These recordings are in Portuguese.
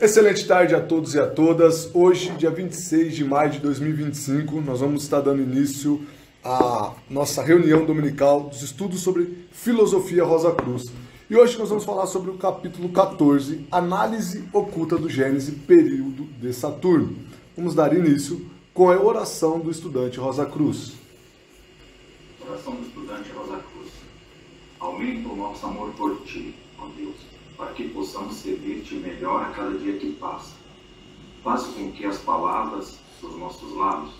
Excelente tarde a todos e a todas. Hoje, dia 26 de maio de 2025, nós vamos estar dando início à nossa reunião dominical dos estudos sobre filosofia Rosa Cruz. E hoje nós vamos falar sobre o capítulo 14, Análise Oculta do Gênesis, período de Saturno. Vamos dar início com a oração do estudante Rosa Cruz. Oração do estudante Rosa Cruz. Aumenta o nosso amor por Ti, ó Deus, para que possamos servir-te melhor a cada dia que passa. Faz com que as palavras dos nossos lábios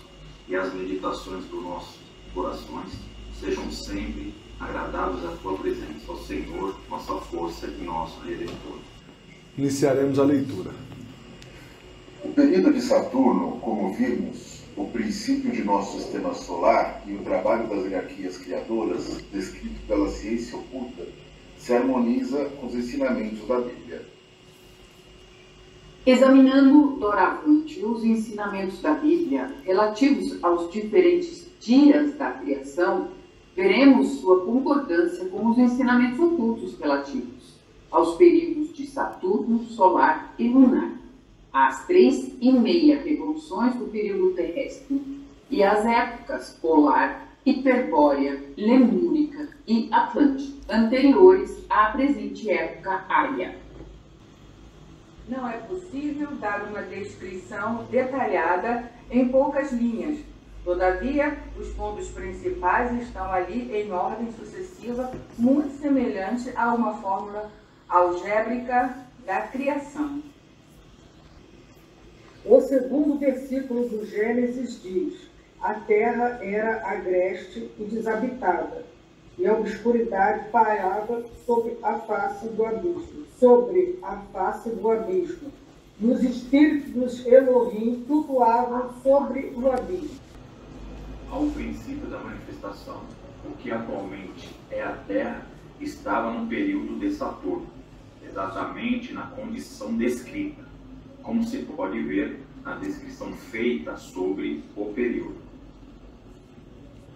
e as meditações dos nossos corações sejam sempre agradáveis à Tua presença, ó Senhor, nossa força e nosso Redentor. Iniciaremos a leitura. O período de Saturno, como vimos, o princípio de nosso sistema solar e o trabalho das hierarquias criadoras, descrito pela ciência oculta, se harmoniza com os ensinamentos da Bíblia. Examinando doravante os ensinamentos da Bíblia relativos aos diferentes dias da criação, veremos sua concordância com os ensinamentos ocultos relativos aos períodos de Saturno, solar e lunar, às 3,5 revoluções do período terrestre e às épocas polar, hiperbórea, lemúrica e atlântica, anteriores à presente época ária. Não é possível dar uma descrição detalhada em poucas linhas. Todavia, os pontos principais estão ali em ordem sucessiva, muito semelhante a uma fórmula algébrica da criação. O segundo versículo do Gênesis diz: a terra era agreste e desabitada, e a obscuridade pairava sobre a face do abismo. E os espíritos dos Elohim flutuavam sobre o abismo. Ao princípio da manifestação, o que atualmente é a Terra estava no período de Saturno, exatamente na condição descrita, como se pode ver na descrição feita sobre o período.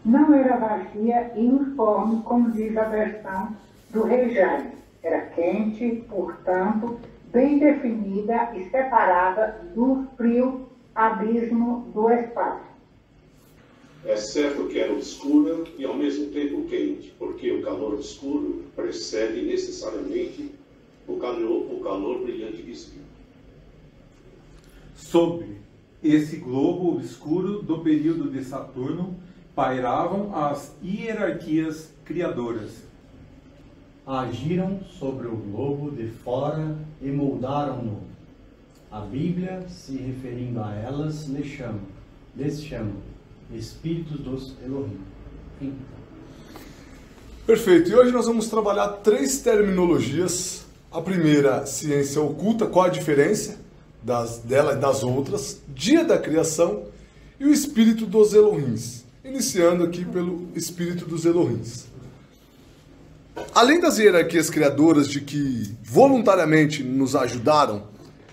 Não era vazia e informe, como diz a versão do Rei Jaime. Era quente, portanto, bem definida e separada do frio abismo do espaço. É certo que era obscura e ao mesmo tempo quente, porque o calor obscuro precede necessariamente o calor brilhante de cima. Sobre esse globo obscuro do período de Saturno pairavam as hierarquias criadoras. Agiram sobre o globo de fora e moldaram-no. A Bíblia, se referindo a elas, lhes chama Espíritos dos Elohim. Fim. Perfeito. E hoje nós vamos trabalhar 3 terminologias. A primeira, ciência oculta, qual a diferença dela e das outras, dia da criação e o espírito dos Elohims. Iniciando aqui pelo espírito dos Elohims. Além das hierarquias criadoras de que voluntariamente nos ajudaram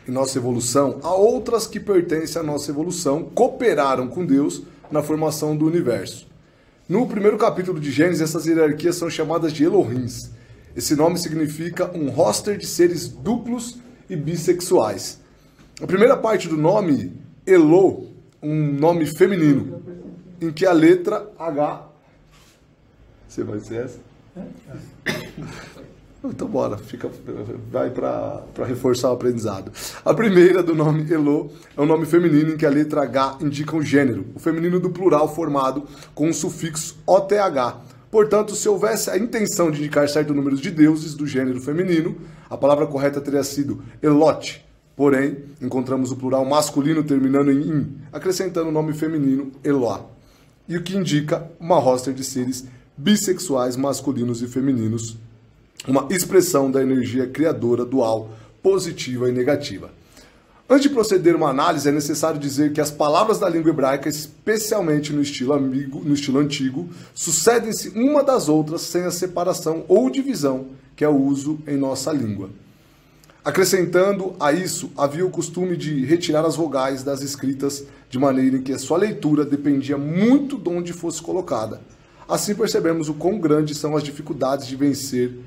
em nossa evolução, há outras que pertencem à nossa evolução, cooperaram com Deus na formação do universo. No primeiro capítulo de Gênesis, essas hierarquias são chamadas de Elohims. Esse nome significa um roster de seres duplos e bissexuais. A primeira parte do nome, Elo, um nome feminino, em que a letra H... Você vai ser essa? Então bora, vai para reforçar o aprendizado. A primeira do nome Elo é um nome feminino em que a letra H indica um gênero, o feminino do plural formado com o sufixo OTH. Portanto, se houvesse a intenção de indicar certo número de deuses do gênero feminino, a palavra correta teria sido Elote. Porém, encontramos o plural masculino terminando em in, acrescentando o nome feminino Eloá. E o que indica uma roster de seres bissexuais masculinos e femininos, uma expressão da energia criadora dual, positiva e negativa. Antes de proceder uma análise, é necessário dizer que as palavras da língua hebraica, especialmente no estilo antigo, sucedem-se uma das outras sem a separação ou divisão que é o uso em nossa língua. Acrescentando a isso, havia o costume de retirar as vogais das escritas de maneira em que a sua leitura dependia muito de onde fosse colocada. Assim percebemos o quão grandes são as dificuldades de vencer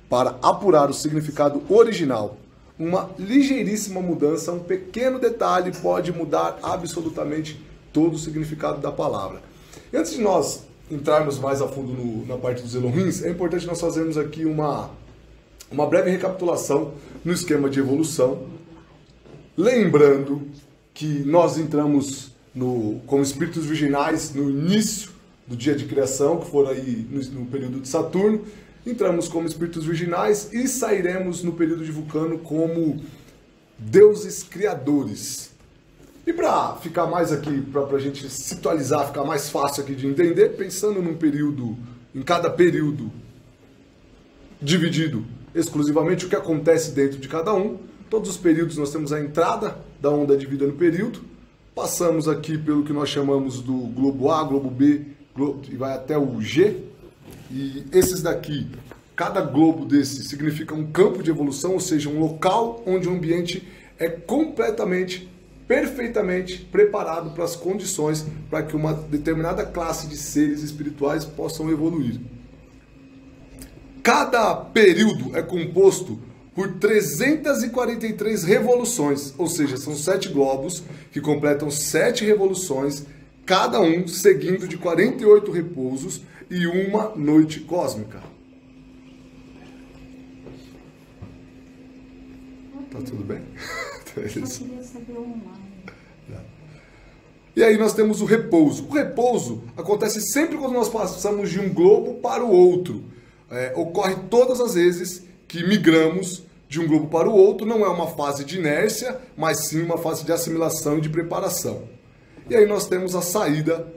para apurar o significado original. uma ligeiríssima mudança, um pequeno detalhe pode mudar absolutamente todo o significado da palavra. E antes de nós entrarmos mais a fundo na parte dos Elohims, é importante nós fazermos aqui uma breve recapitulação no esquema de evolução, lembrando que nós entramos como espíritos virginais no início do dia de criação, que for aí no período de Saturno, entramos como espíritos virginais e sairemos no período de Vulcano como deuses criadores. E para ficar mais aqui, para a gente situalizar, ficar mais fácil aqui de entender, pensando num período, em cada período dividido exclusivamente o que acontece dentro de cada um, todos os períodos nós temos a entrada da onda de vida no período, passamos aqui pelo que nós chamamos do globo A, globo B, e vai até o G, e esses daqui, cada globo desse significa um campo de evolução, ou seja, um local onde o ambiente é completamente, perfeitamente preparado para as condições para que uma determinada classe de seres espirituais possam evoluir. Cada período é composto por 343 revoluções, ou seja, são 7 globos que completam 7 revoluções, cada um seguindo de 48 repousos e uma noite cósmica. Tá tudo bem? Só queria saber uma. E aí nós temos o repouso. O repouso acontece sempre quando nós passamos de um globo para o outro. Ocorre todas as vezes que migramos de um globo para o outro. Não é uma fase de inércia, mas sim uma fase de assimilação e de preparação. E aí nós temos a saída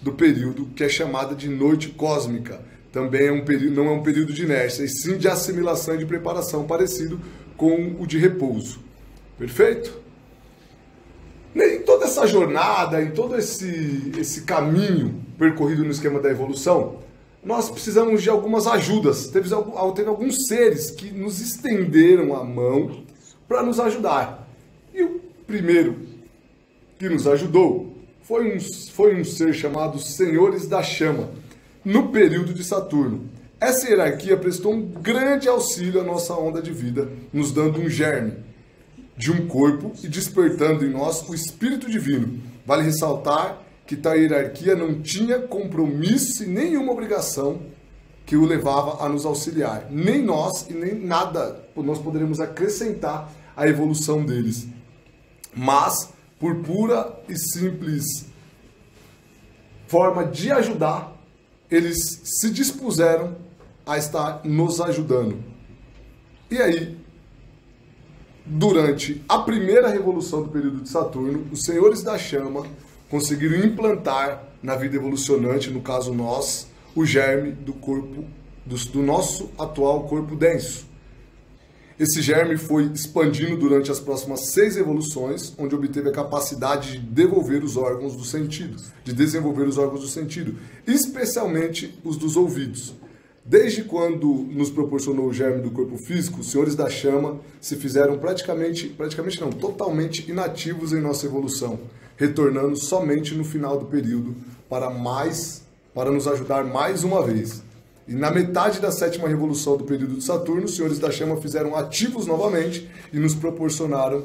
do período que é chamada de noite cósmica. Também não é um período de inércia, e sim de assimilação e de preparação, parecido com o de repouso. Perfeito? Em toda essa jornada, em todo esse caminho percorrido no esquema da evolução, nós precisamos de algumas ajudas. Teve alguns seres que nos estenderam a mão para nos ajudar. E o primeiro que nos ajudou foi um ser chamado Senhores da Chama, no período de Saturno. Essa hierarquia prestou um grande auxílio à nossa onda de vida, nos dando um germe de um corpo e despertando em nós o Espírito Divino. Vale ressaltar que tal hierarquia não tinha compromisso e nenhuma obrigação que o levava a nos auxiliar. Nem nós e nem nada nós poderemos acrescentar à evolução deles. Mas, por pura e simples forma de ajudar, eles se dispuseram a estar nos ajudando. E aí, durante a primeira revolução do período de Saturno, os Senhores da Chama conseguiram implantar na vida evolucionante, no caso nós, o germe do corpo, do nosso atual corpo denso. Esse germe foi expandindo durante as próximas 6 evoluções, onde obteve a capacidade de devolver os órgãos do sentido, de desenvolver os órgãos do sentido, especialmente os dos ouvidos. Desde quando nos proporcionou o germe do corpo físico, os Senhores da Chama se fizeram totalmente inativos em nossa evolução, retornando somente no final do período para nos ajudar mais uma vez. E na metade da 7ª revolução do período de Saturno, os Senhores da Chama fizeram ativos novamente e nos proporcionaram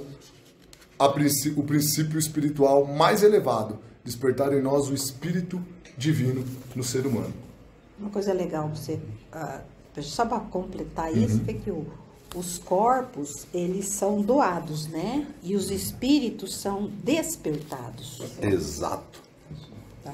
o princípio espiritual mais elevado, despertar em nós o espírito divino no ser humano. Uma coisa legal, só para completar isso, é que os corpos, eles são doados, né? E os espíritos são despertados. Exato. Tá?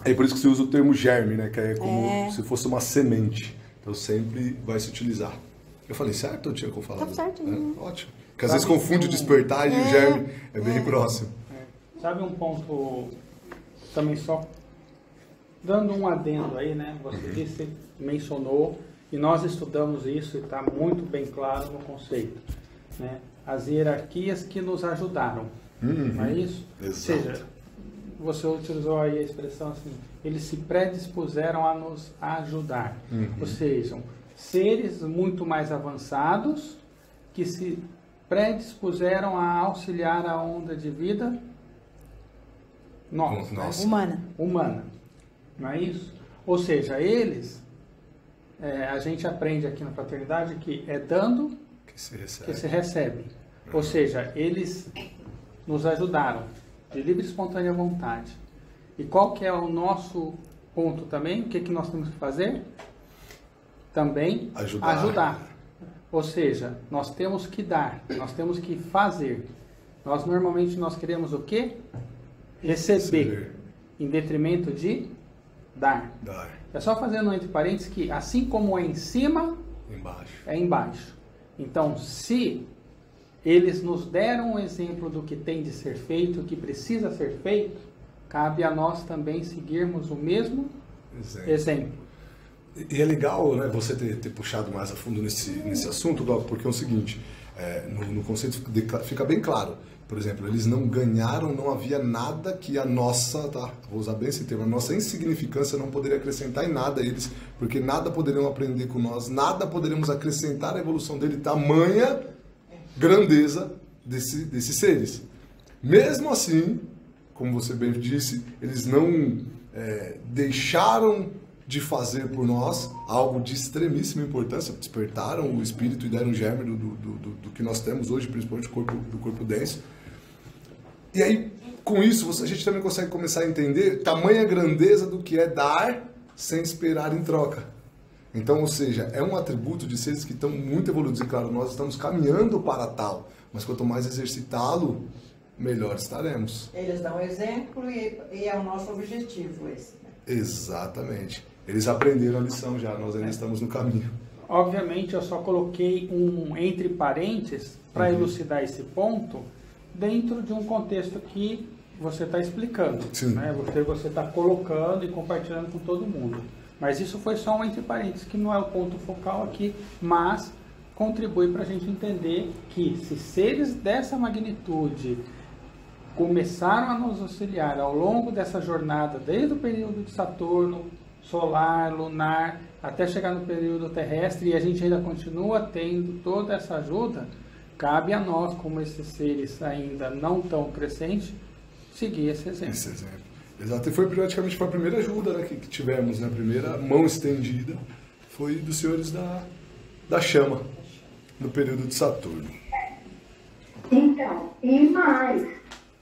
É por isso que se usa o termo germe, né? Que é como se fosse uma semente. Então sempre vai se utilizar. Eu falei certo ou tinha que eu falar? Tá certo. Ótimo. Porque às vezes confunde o despertar e o germe é bem próximo. Sabe um ponto também só dando um adendo aí, né? Você mencionou, e nós estudamos isso e está muito bem claro no conceito, né? As hierarquias que nos ajudaram, não é isso? Exato. Ou seja, você utilizou aí a expressão assim, eles se predispuseram a nos ajudar. Ou seja, seres muito mais avançados que se predispuseram a auxiliar a onda de vida nossa. Humana. Não é isso? Ou seja, eles, a gente aprende aqui na fraternidade que é dando que se recebe. Ou seja, eles nos ajudaram de livre e espontânea vontade. E qual que é o nosso ponto também? O que nós temos que fazer? Também ajudar. Ou seja, nós temos que dar, nós temos que fazer. Nós normalmente queremos o quê? Receber. Em detrimento de dar. É só fazendo entre parênteses que assim como é em cima, é embaixo. Então, se eles nos deram um exemplo do que tem de ser feito, o que precisa ser feito, cabe a nós também seguirmos o mesmo exemplo. E é legal, né, você ter puxado mais a fundo nesse assunto, Doc, porque é o seguinte, no conceito fica bem claro. Por exemplo, eles não ganharam, não havia nada que a nossa, vou usar bem esse termo, a nossa insignificância não poderia acrescentar em nada a eles, porque nada poderiam aprender com nós, nada poderíamos acrescentar à evolução dele, tamanha grandeza desses seres. Mesmo assim, como você bem disse, eles não deixaram de fazer por nós algo de extremíssima importância, despertaram o espírito e deram germe do que nós temos hoje, principalmente do corpo denso. E aí, com isso, a gente também consegue começar a entender tamanha grandeza do que é dar sem esperar em troca. Então, ou seja, é um atributo de seres que estão muito evoluídos. E claro, nós estamos caminhando para tal, mas quanto mais exercitá-lo, melhor estaremos. Eles dão exemplo e é o nosso objetivo esse. Né? Exatamente. Eles aprenderam a lição já, nós ainda estamos no caminho. Obviamente, eu só coloquei um entre parênteses para elucidar esse ponto dentro de um contexto que você está explicando. Né? Você está colocando e compartilhando com todo mundo. Mas isso foi só um entre parênteses, que não é o ponto focal aqui, mas contribui para a gente entender que se seres dessa magnitude começaram a nos auxiliar ao longo dessa jornada, desde o período de Saturno, solar, lunar, até chegar no período terrestre, e a gente ainda continua tendo toda essa ajuda, cabe a nós, como esses seres ainda não tão crescentes, seguir esse exemplo. Exato, e foi praticamente a primeira ajuda, né, que tivemos, né? A primeira mão estendida foi dos senhores da chama, no período de Saturno. Então, e mais,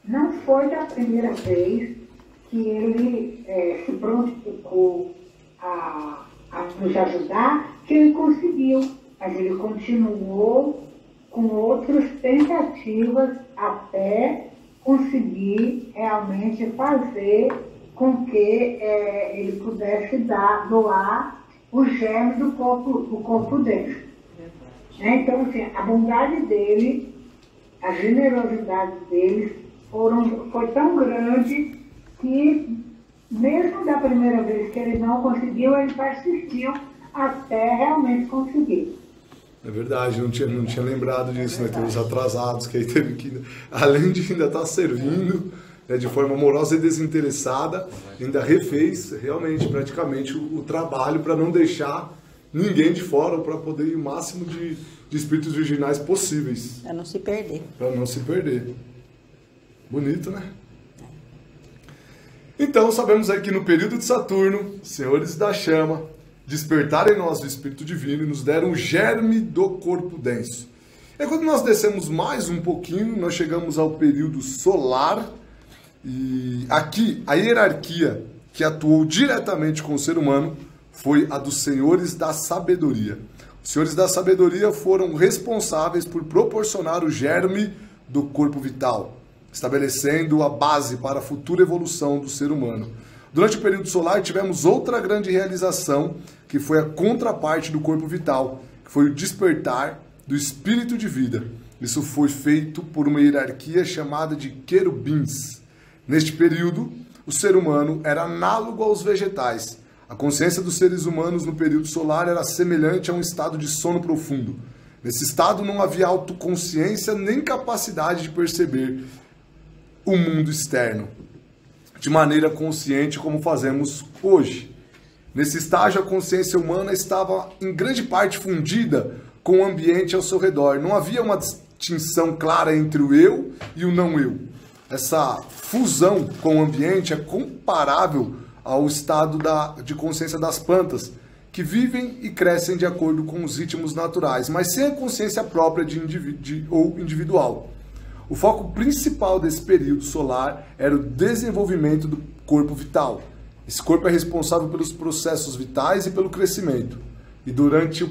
não foi da primeira vez que ele se prontificou a nos ajudar, que ele conseguiu, mas ele continuou com outras tentativas até conseguir realmente fazer com que ele pudesse doar o germe do corpo dele. Né? Então, assim, a bondade dele, a generosidade dele foi tão grande que, mesmo da primeira vez que ele não conseguiu, ele persistiu até realmente conseguir. É verdade, não tinha lembrado disso, né? Tem os atrasados que aí teve que, além de ainda estar servindo, né, de forma amorosa e desinteressada, ainda refez realmente, praticamente, o trabalho para não deixar ninguém de fora, para poder ir o máximo de espíritos virginais possíveis. Para não se perder. Para não se perder. Bonito, né? Então, sabemos aí que no período de Saturno, senhores da chama despertaram em nós o Espírito Divino e nos deram o germe do corpo denso. E quando nós descemos mais um pouquinho, nós chegamos ao período solar, e aqui a hierarquia que atuou diretamente com o ser humano foi a dos senhores da sabedoria. Os senhores da sabedoria foram responsáveis por proporcionar o germe do corpo vital, estabelecendo a base para a futura evolução do ser humano. Durante o período solar tivemos outra grande realização, que foi a contraparte do corpo vital, que foi o despertar do espírito de vida. Isso foi feito por uma hierarquia chamada de querubins. Neste período, o ser humano era análogo aos vegetais. A consciência dos seres humanos no período solar era semelhante a um estado de sono profundo. Nesse estado não havia autoconsciência nem capacidade de perceber o mundo externo de maneira consciente como fazemos hoje. Nesse estágio, a consciência humana estava em grande parte fundida com o ambiente ao seu redor. Não havia uma distinção clara entre o eu e o não eu. Essa fusão com o ambiente é comparável ao estado de consciência das plantas, que vivem e crescem de acordo com os ritmos naturais, mas sem a consciência própria ou individual. O foco principal desse período solar era o desenvolvimento do corpo vital. Esse corpo é responsável pelos processos vitais e pelo crescimento. E durante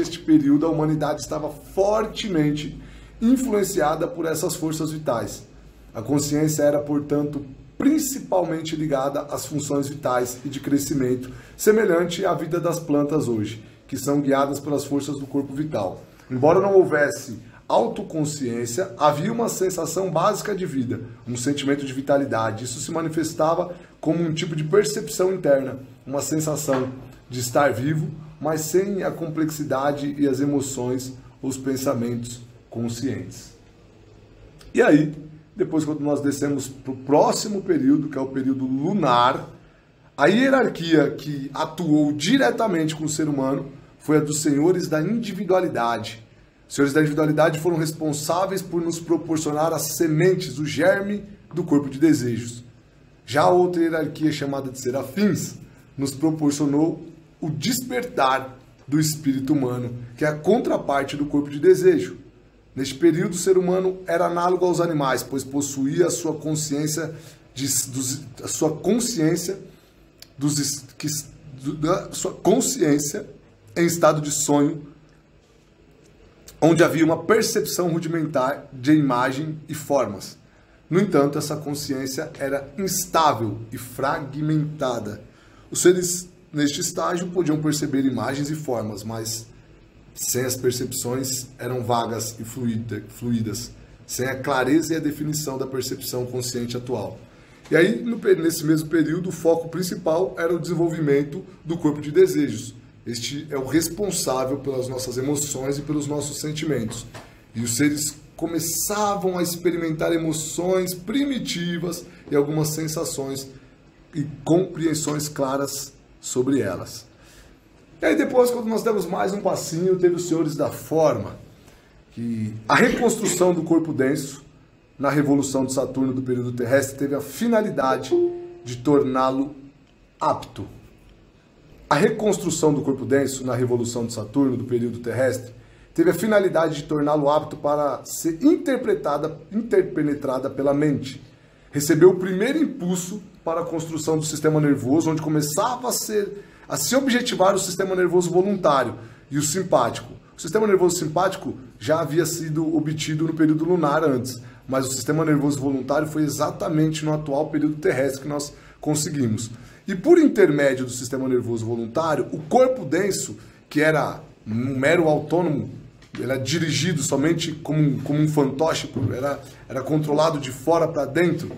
este período, a humanidade estava fortemente influenciada por essas forças vitais. A consciência era, portanto, principalmente ligada às funções vitais e de crescimento, semelhante à vida das plantas hoje, que são guiadas pelas forças do corpo vital. Embora não houvesse autoconsciência, havia uma sensação básica de vida, um sentimento de vitalidade. Isso se manifestava como um tipo de percepção interna, uma sensação de estar vivo, mas sem a complexidade e as emoções ou os pensamentos conscientes. E aí, depois, quando nós descemos para o próximo período, que é o período lunar, a hierarquia que atuou diretamente com o ser humano foi a dos senhores da individualidade. Os senhores da individualidade foram responsáveis por nos proporcionar as sementes, o germe do corpo de desejos. Já a outra hierarquia, chamada de serafins, nos proporcionou o despertar do espírito humano, que é a contraparte do corpo de desejo. Neste período, o ser humano era análogo aos animais, pois possuía a sua consciência, em estado de sonho, onde havia uma percepção rudimentar de imagem e formas. No entanto, essa consciência era instável e fragmentada. Os seres neste estágio podiam perceber imagens e formas, mas sem as percepções eram vagas e fluídas, sem a clareza e a definição da percepção consciente atual. E aí, nesse mesmo período, o foco principal era o desenvolvimento do corpo de desejos. Este é o responsável pelas nossas emoções e pelos nossos sentimentos. E os seres começavam a experimentar emoções primitivas e algumas sensações e compreensões claras sobre elas. E aí depois, quando nós demos mais um passinho, teve os senhores da forma, que a reconstrução do corpo denso na revolução de Saturno do período terrestre teve a finalidade de torná-lo apto. A reconstrução do corpo denso na revolução de Saturno do período terrestre teve a finalidade de torná-lo apto para ser interpenetrada pela mente. Recebeu o primeiro impulso para a construção do sistema nervoso, onde começava a se objetivar o sistema nervoso voluntário e o simpático. O sistema nervoso simpático já havia sido obtido no período lunar antes, mas o sistema nervoso voluntário foi exatamente no atual período terrestre que nós conseguimos. E por intermédio do sistema nervoso voluntário, o corpo denso, que era um mero autônomo, era dirigido somente como um fantoche, era controlado de fora para dentro,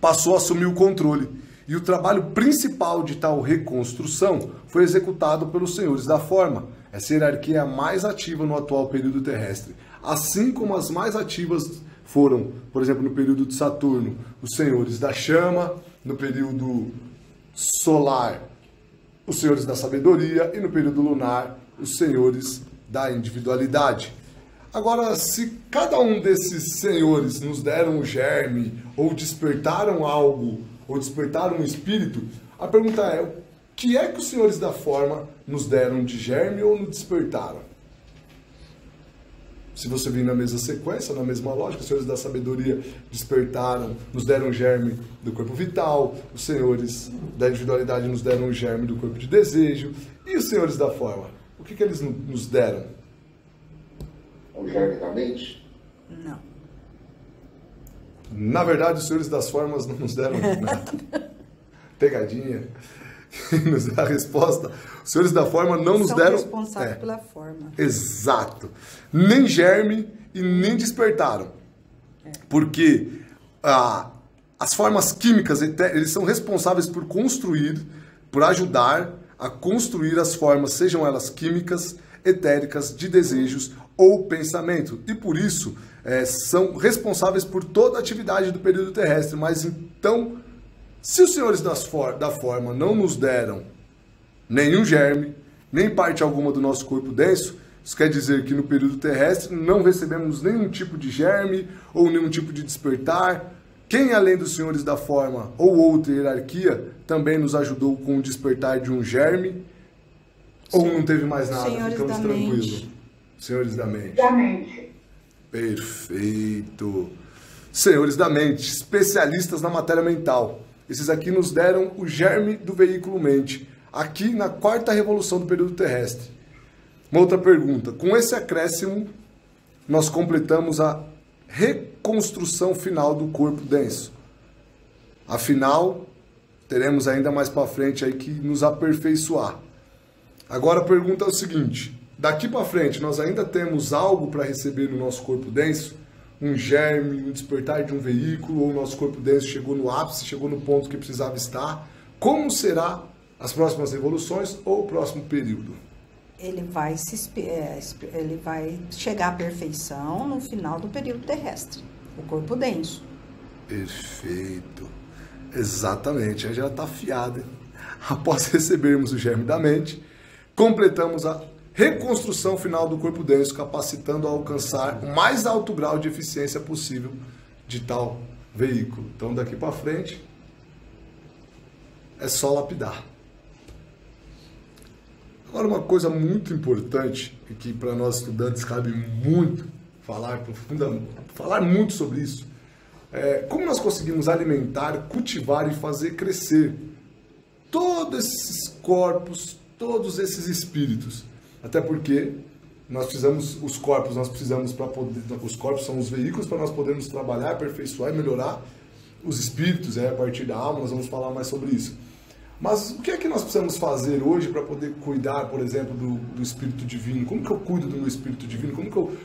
passou a assumir o controle. E o trabalho principal de tal reconstrução foi executado pelos senhores da forma. Essa hierarquia é a mais ativa no atual período terrestre. Assim como as mais ativas foram, por exemplo, no período de Saturno, os senhores da chama, no período solar, os senhores da sabedoria, e no período lunar, os senhores da individualidade. Agora, se cada um desses senhores nos deram o germe, ou despertaram algo, ou despertaram um espírito, a pergunta é, o que é que os senhores da forma nos deram de germe ou nos despertaram? Se você vir na mesma sequência, na mesma lógica, os senhores da sabedoria despertaram, nos deram o germe do corpo vital, os senhores da individualidade nos deram o germe do corpo de desejo, e os senhores da forma, o que eles nos deram? O germe da mente? Não. Na verdade, os senhores das formas não nos deram nada. Pegadinha. Nos dá a resposta. Os senhores da forma não nos deram... São responsáveis pela forma. Exato. Nem germe e nem despertaram. Porque as formas químicas, eles são responsáveis por construir, por ajudar a construir as formas, sejam elas químicas, etéricas, de desejos ou pensamento. E por isso são responsáveis por toda a atividade do período terrestre. Mas então, se os senhores da forma não nos deram nenhum germe, nem parte alguma do nosso corpo denso, isso quer dizer que no período terrestre não recebemos nenhum tipo de germe ou nenhum tipo de despertar, Quem, além dos senhores da forma ou outra hierarquia, também nos ajudou com o despertar de um germe? Ou não teve mais nada? Senhores Ficamos da tranquilos. mente. Senhores da mente. Da mente. Perfeito. Senhores da mente, especialistas na matéria mental. Esses aqui nos deram o germe do veículo mente, aqui na quarta revolução do período terrestre. Uma outra pergunta. Com esse acréscimo, nós completamos a reconstrução final do corpo denso. Afinal, teremos ainda mais para frente aí que nos aperfeiçoar. Agora a pergunta é o seguinte: daqui para frente nós ainda temos algo para receber no nosso corpo denso? Um germe, um despertar de um veículo, ou o nosso corpo denso chegou no ápice, chegou no ponto que precisava estar? Como será as próximas evoluções ou o próximo período? Ele vai chegar à perfeição no final do período terrestre, o corpo denso. Perfeito. Exatamente, aí já está afiado. Após recebermos o germe da mente, completamos a reconstrução final do corpo denso, capacitando a alcançar o mais alto grau de eficiência possível de tal veículo. Então, daqui para frente, é só lapidar. Agora, uma coisa muito importante, e que para nós estudantes cabe muito falar muito sobre isso, é como nós conseguimos alimentar, cultivar e fazer crescer todos esses corpos, todos esses espíritos. Até porque nós precisamos, os corpos são os veículos para nós podermos trabalhar, aperfeiçoar e melhorar os espíritos, a partir da alma, nós vamos falar mais sobre isso. Mas o que é que nós precisamos fazer hoje para poder cuidar, por exemplo, do espírito divino? Como que eu cuido do meu espírito divino?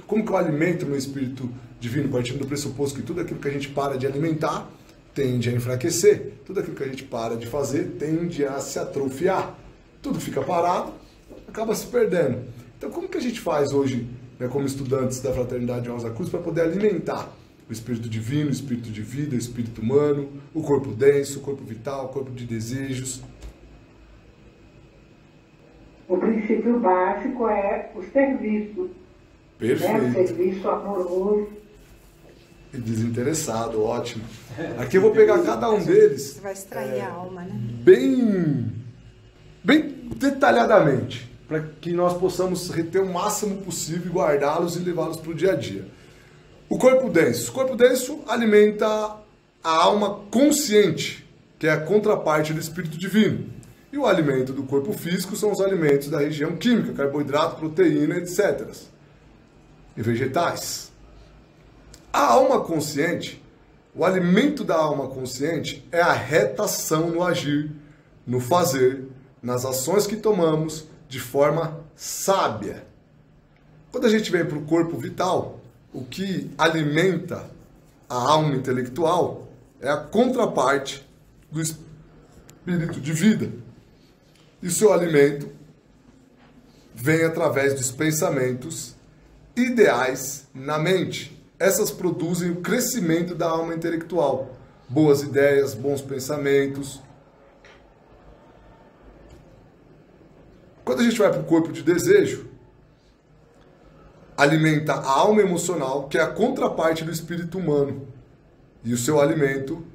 Como que eu alimento o meu espírito divino? Partindo do pressuposto que tudo aquilo que a gente para de alimentar tende a enfraquecer. Tudo aquilo que a gente para de fazer tende a se atrofiar. Tudo fica parado, acaba se perdendo. Então, como que a gente faz hoje, como estudantes da Fraternidade Rosa Cruz, para poder alimentar o espírito divino, o espírito de vida, o espírito humano, o corpo denso, o corpo vital, o corpo de desejos? O princípio básico é o serviço. Perfeito. O serviço amoroso. E desinteressado, ótimo. Aqui eu vou pegar cada um deles. Você vai extrair a alma, né? Bem detalhadamente, para que nós possamos reter o máximo possível, guardá-los e levá-los para o dia a dia. O corpo denso. O corpo denso alimenta a alma consciente, que é a contraparte do espírito divino. E o alimento do corpo físico são os alimentos da região química, carboidrato, proteína, etc. E vegetais. A alma consciente, o alimento da alma consciente é a retação no agir, no fazer, nas ações que tomamos de forma sábia. Quando a gente vem para o corpo vital, o que alimenta a alma intelectual é a contraparte do espírito de vida. E o seu alimento vem através dos pensamentos ideais na mente. Essas produzem o crescimento da alma intelectual. Boas ideias, bons pensamentos. Quando a gente vai para o corpo de desejo, alimenta a alma emocional, que é a contraparte do espírito humano. E o seu alimento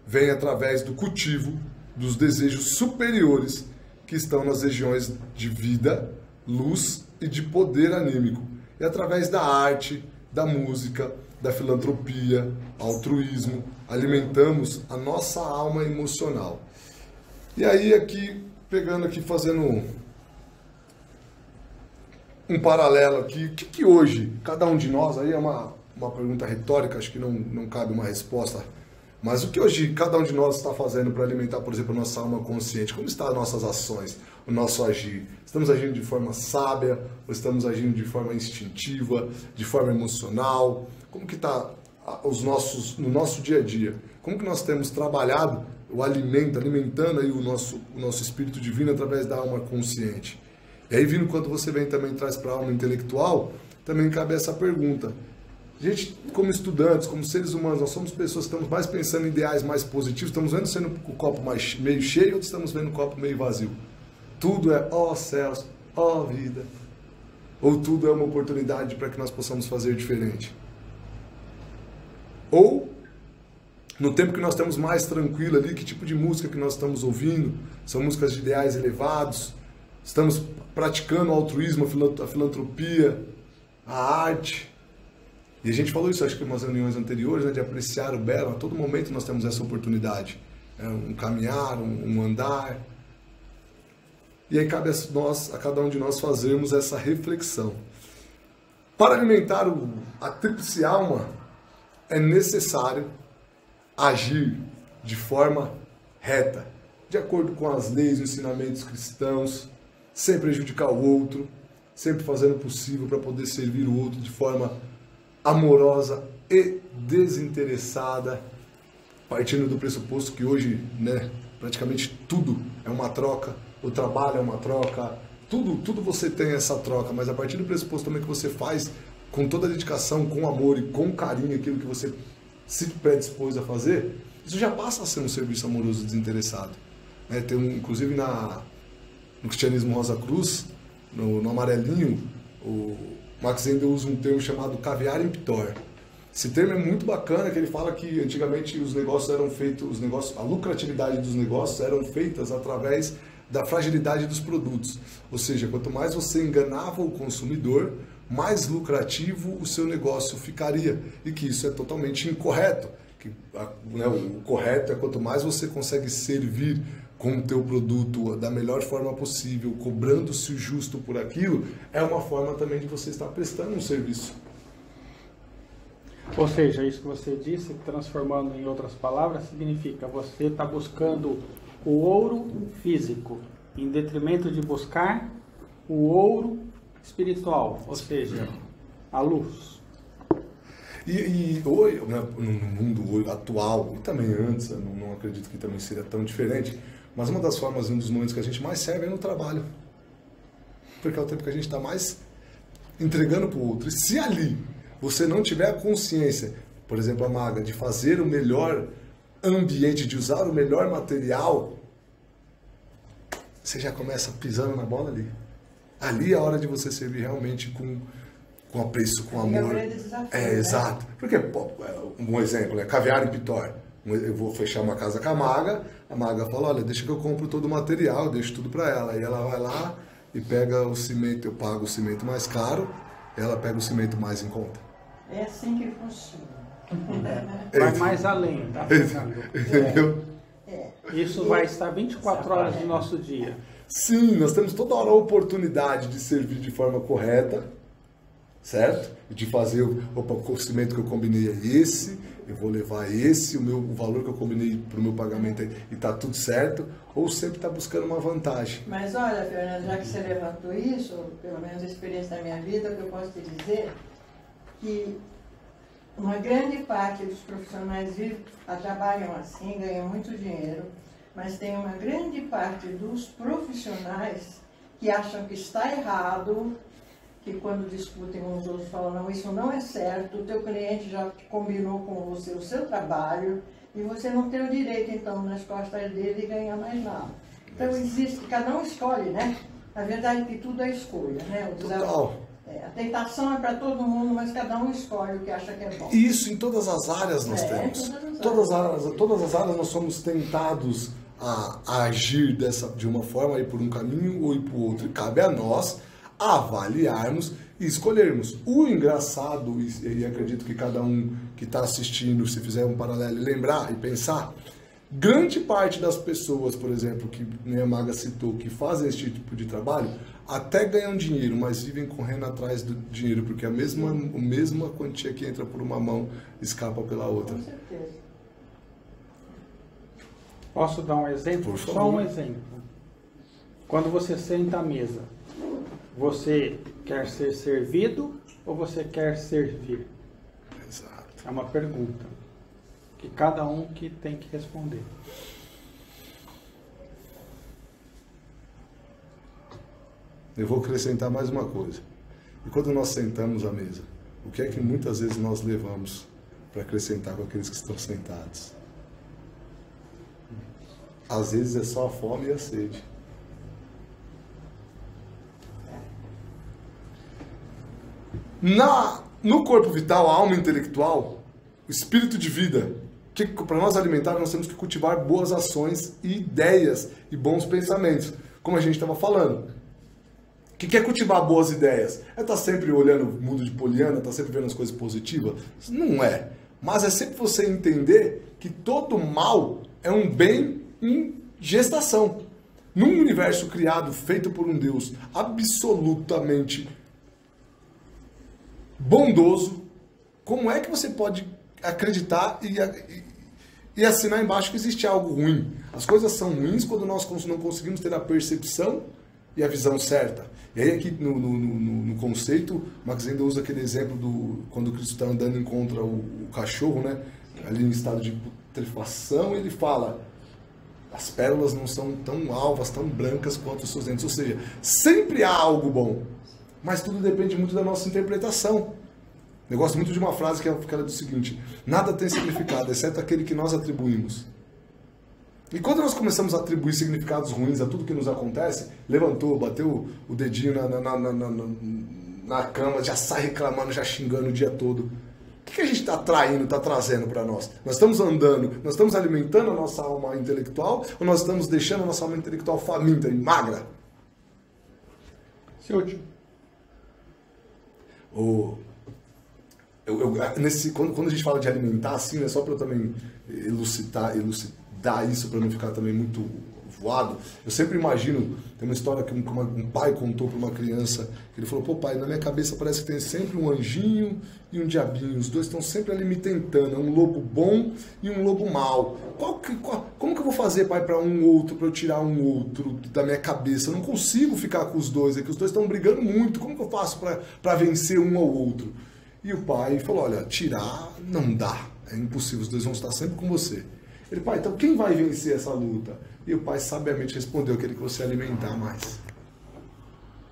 vem através do cultivo dos desejos superiores que estão nas regiões de vida, luz e de poder anímico. E através da arte, da música, da filantropia, altruísmo, alimentamos a nossa alma emocional. E aí aqui, pegando aqui, fazendo um paralelo aqui, o que hoje, cada um de nós, aí é uma pergunta retórica, acho que não cabe uma resposta, mas o que hoje cada um de nós está fazendo para alimentar, por exemplo, a nossa alma consciente? Como estão as nossas ações, o nosso agir? Estamos agindo de forma sábia ou estamos agindo de forma instintiva, de forma emocional? Como que está no nosso dia a dia? Como que nós temos trabalhado o alimento, alimentando aí o nosso espírito divino através da alma consciente? E aí, vindo quando você vem também traz para a alma intelectual, também cabe essa pergunta. A gente, como estudantes, como seres humanos, nós somos pessoas que estamos mais pensando em ideais mais positivos, estamos vendo sendo o copo meio cheio ou estamos vendo o copo meio vazio? Tudo é, ó céus, ó vida. Ou tudo é uma oportunidade para que nós possamos fazer diferente? Ou No tempo que nós estamos mais tranquilo ali, que tipo de música que nós estamos ouvindo? São músicas de ideais elevados? Estamos praticando o altruísmo, a filantropia, a arte? E a gente falou isso, acho que em umas reuniões anteriores, né, de apreciar o belo. A todo momento nós temos essa oportunidade. Um caminhar, um andar. E aí cabe a cada um de nós fazermos essa reflexão. Para alimentar a tríplice alma, é necessário agir de forma reta, de acordo com as leis e ensinamentos cristãos, sem prejudicar o outro, sempre fazendo o possível para poder servir o outro de forma amorosa e desinteressada, partindo do pressuposto que hoje, né, praticamente tudo é uma troca, o trabalho é uma troca, tudo você tem essa troca, mas a partir do pressuposto também que você faz com toda a dedicação, com amor e com carinho aquilo que você se predispôs a fazer, isso já passa a ser um serviço amoroso desinteressado. Né? Tem inclusive no cristianismo Rosa Cruz, no amarelinho, o Max Endel usa um termo chamado caviar imptor. Esse termo é muito bacana, que ele fala que antigamente os negócios eram feitos, a lucratividade dos negócios eram feitas através da fragilidade dos produtos. Ou seja, quanto mais você enganava o consumidor, mais lucrativo o seu negócio ficaria. E que isso é totalmente incorreto. O correto é quanto mais você consegue servir com o teu produto da melhor forma possível, cobrando-se o justo por aquilo, é uma forma também de você estar prestando um serviço. Ou seja, isso que você disse, transformando em outras palavras, significa você está buscando o ouro físico, em detrimento de buscar o ouro espiritual, ou seja, a luz. E hoje, né, no mundo atual, e também antes, eu não acredito que também seria tão diferente, mas uma das formas, um dos momentos que a gente mais serve é no trabalho. Porque é o tempo que a gente está mais entregando para o outro. E se ali você não tiver a consciência, por exemplo, a Maga, de fazer o melhor ambiente, de usar o melhor material, você já começa pisando na bola ali. Ali é a hora de você servir realmente com apreço, com amor. Exato. Porque, um exemplo, caviar em Pitor. Eu vou fechar uma casa com a Maga fala, olha, deixa que eu compro todo o material, eu deixo tudo para ela. Aí ela vai lá e pega o cimento, eu pago o cimento mais caro, ela pega o cimento mais em conta. É assim que funciona. Vai mais além, tá? Entendeu? Isso vai estar 24 horas do nosso dia. Sim, nós temos toda hora a oportunidade de servir de forma correta, certo? De fazer, o cimento que eu combinei é esse, eu vou levar esse, o valor que eu combinei para o meu pagamento e está tudo certo, ou sempre está buscando uma vantagem. Mas olha, Fernando, já que você levantou isso, pelo menos a experiência da minha vida, o que eu posso te dizer, que uma grande parte dos profissionais trabalham assim, ganham muito dinheiro, mas tem uma grande parte dos profissionais que acham que está errado, que quando discutem uns os outros falam, não, isso não é certo, o teu cliente já combinou com você o seu trabalho e você não tem o direito, então, nas costas dele ganhar mais nada. Então, existe, cada um escolhe, né? A verdade é que tudo é escolha, né? A tentação é para todo mundo, mas cada um escolhe o que acha que é bom. Isso em todas as áreas nós temos. Todas as áreas nós somos tentados a agir de uma forma, ir por um caminho ou ir por outro. E cabe a nós avaliarmos e escolhermos. O engraçado, e acredito que cada um que está assistindo, se fizer um paralelo e lembrar e pensar, grande parte das pessoas, por exemplo, que a Maga citou, que fazem esse tipo de trabalho, até ganham dinheiro, mas vivem correndo atrás do dinheiro, porque a mesma quantia que entra por uma mão escapa pela outra. Com certeza. Posso dar um exemplo? Por favor. Só um exemplo. Quando você senta à mesa, você quer ser servido ou você quer servir? Exato. É uma pergunta que cada um que tem que responder. Eu vou acrescentar mais uma coisa. E quando nós sentamos à mesa, o que é que muitas vezes nós levamos para acrescentar com aqueles que estão sentados? Às vezes é só a fome e a sede. No corpo vital, a alma intelectual, o espírito de vida para nós alimentar, nós temos que cultivar boas ações e ideias e bons pensamentos, como a gente estava falando. O que é cultivar boas ideias? É estar sempre olhando o mundo de Poliana, estar sempre vendo as coisas positivas? Não é. Mas é sempre você entender que todo mal é um bem em gestação. Num universo criado, feito por um Deus absolutamente bondoso, como é que você pode acreditar e assinar embaixo que existe algo ruim? As coisas são ruins quando nós não conseguimos ter a percepção e a visão certa. E aí aqui no conceito, Max ainda usa aquele exemplo do quando o Cristo está andando e encontra o cachorro, né? Ali em estado de putrefação, ele fala: as pérolas não são tão alvas, tão brancas quanto os seus dentes. Ou seja, sempre há algo bom, mas tudo depende muito da nossa interpretação. Eu gosto muito de uma frase que é do seguinte: nada tem significado, exceto aquele que nós atribuímos. E quando nós começamos a atribuir significados ruins a tudo que nos acontece, levantou, bateu o dedinho na cama, já sai reclamando, já xingando o dia todo. O que a gente está atraindo, está trazendo para nós? Nós estamos andando, nós estamos alimentando a nossa alma intelectual ou nós estamos deixando a nossa alma intelectual faminta e magra? Seu tio. Quando a gente fala de alimentar, assim, né, só para eu também elucidar isso, para não ficar também muito voado, eu sempre imagino, tem uma história que um pai contou para uma criança, que ele falou: pô pai, na minha cabeça parece que tem sempre um anjinho e um diabinho, os dois estão sempre ali me tentando, é um lobo bom e um lobo mau. Como que eu vou fazer, pai, para eu tirar um outro da minha cabeça? Eu não consigo ficar com os dois, é que os dois estão brigando muito, como que eu faço para vencer um ao outro? E o pai falou: olha, tirar não dá, é impossível, os dois vão estar sempre com você. Ele: pai, então quem vai vencer essa luta? E o pai sabiamente respondeu: aquele que você alimentar mais.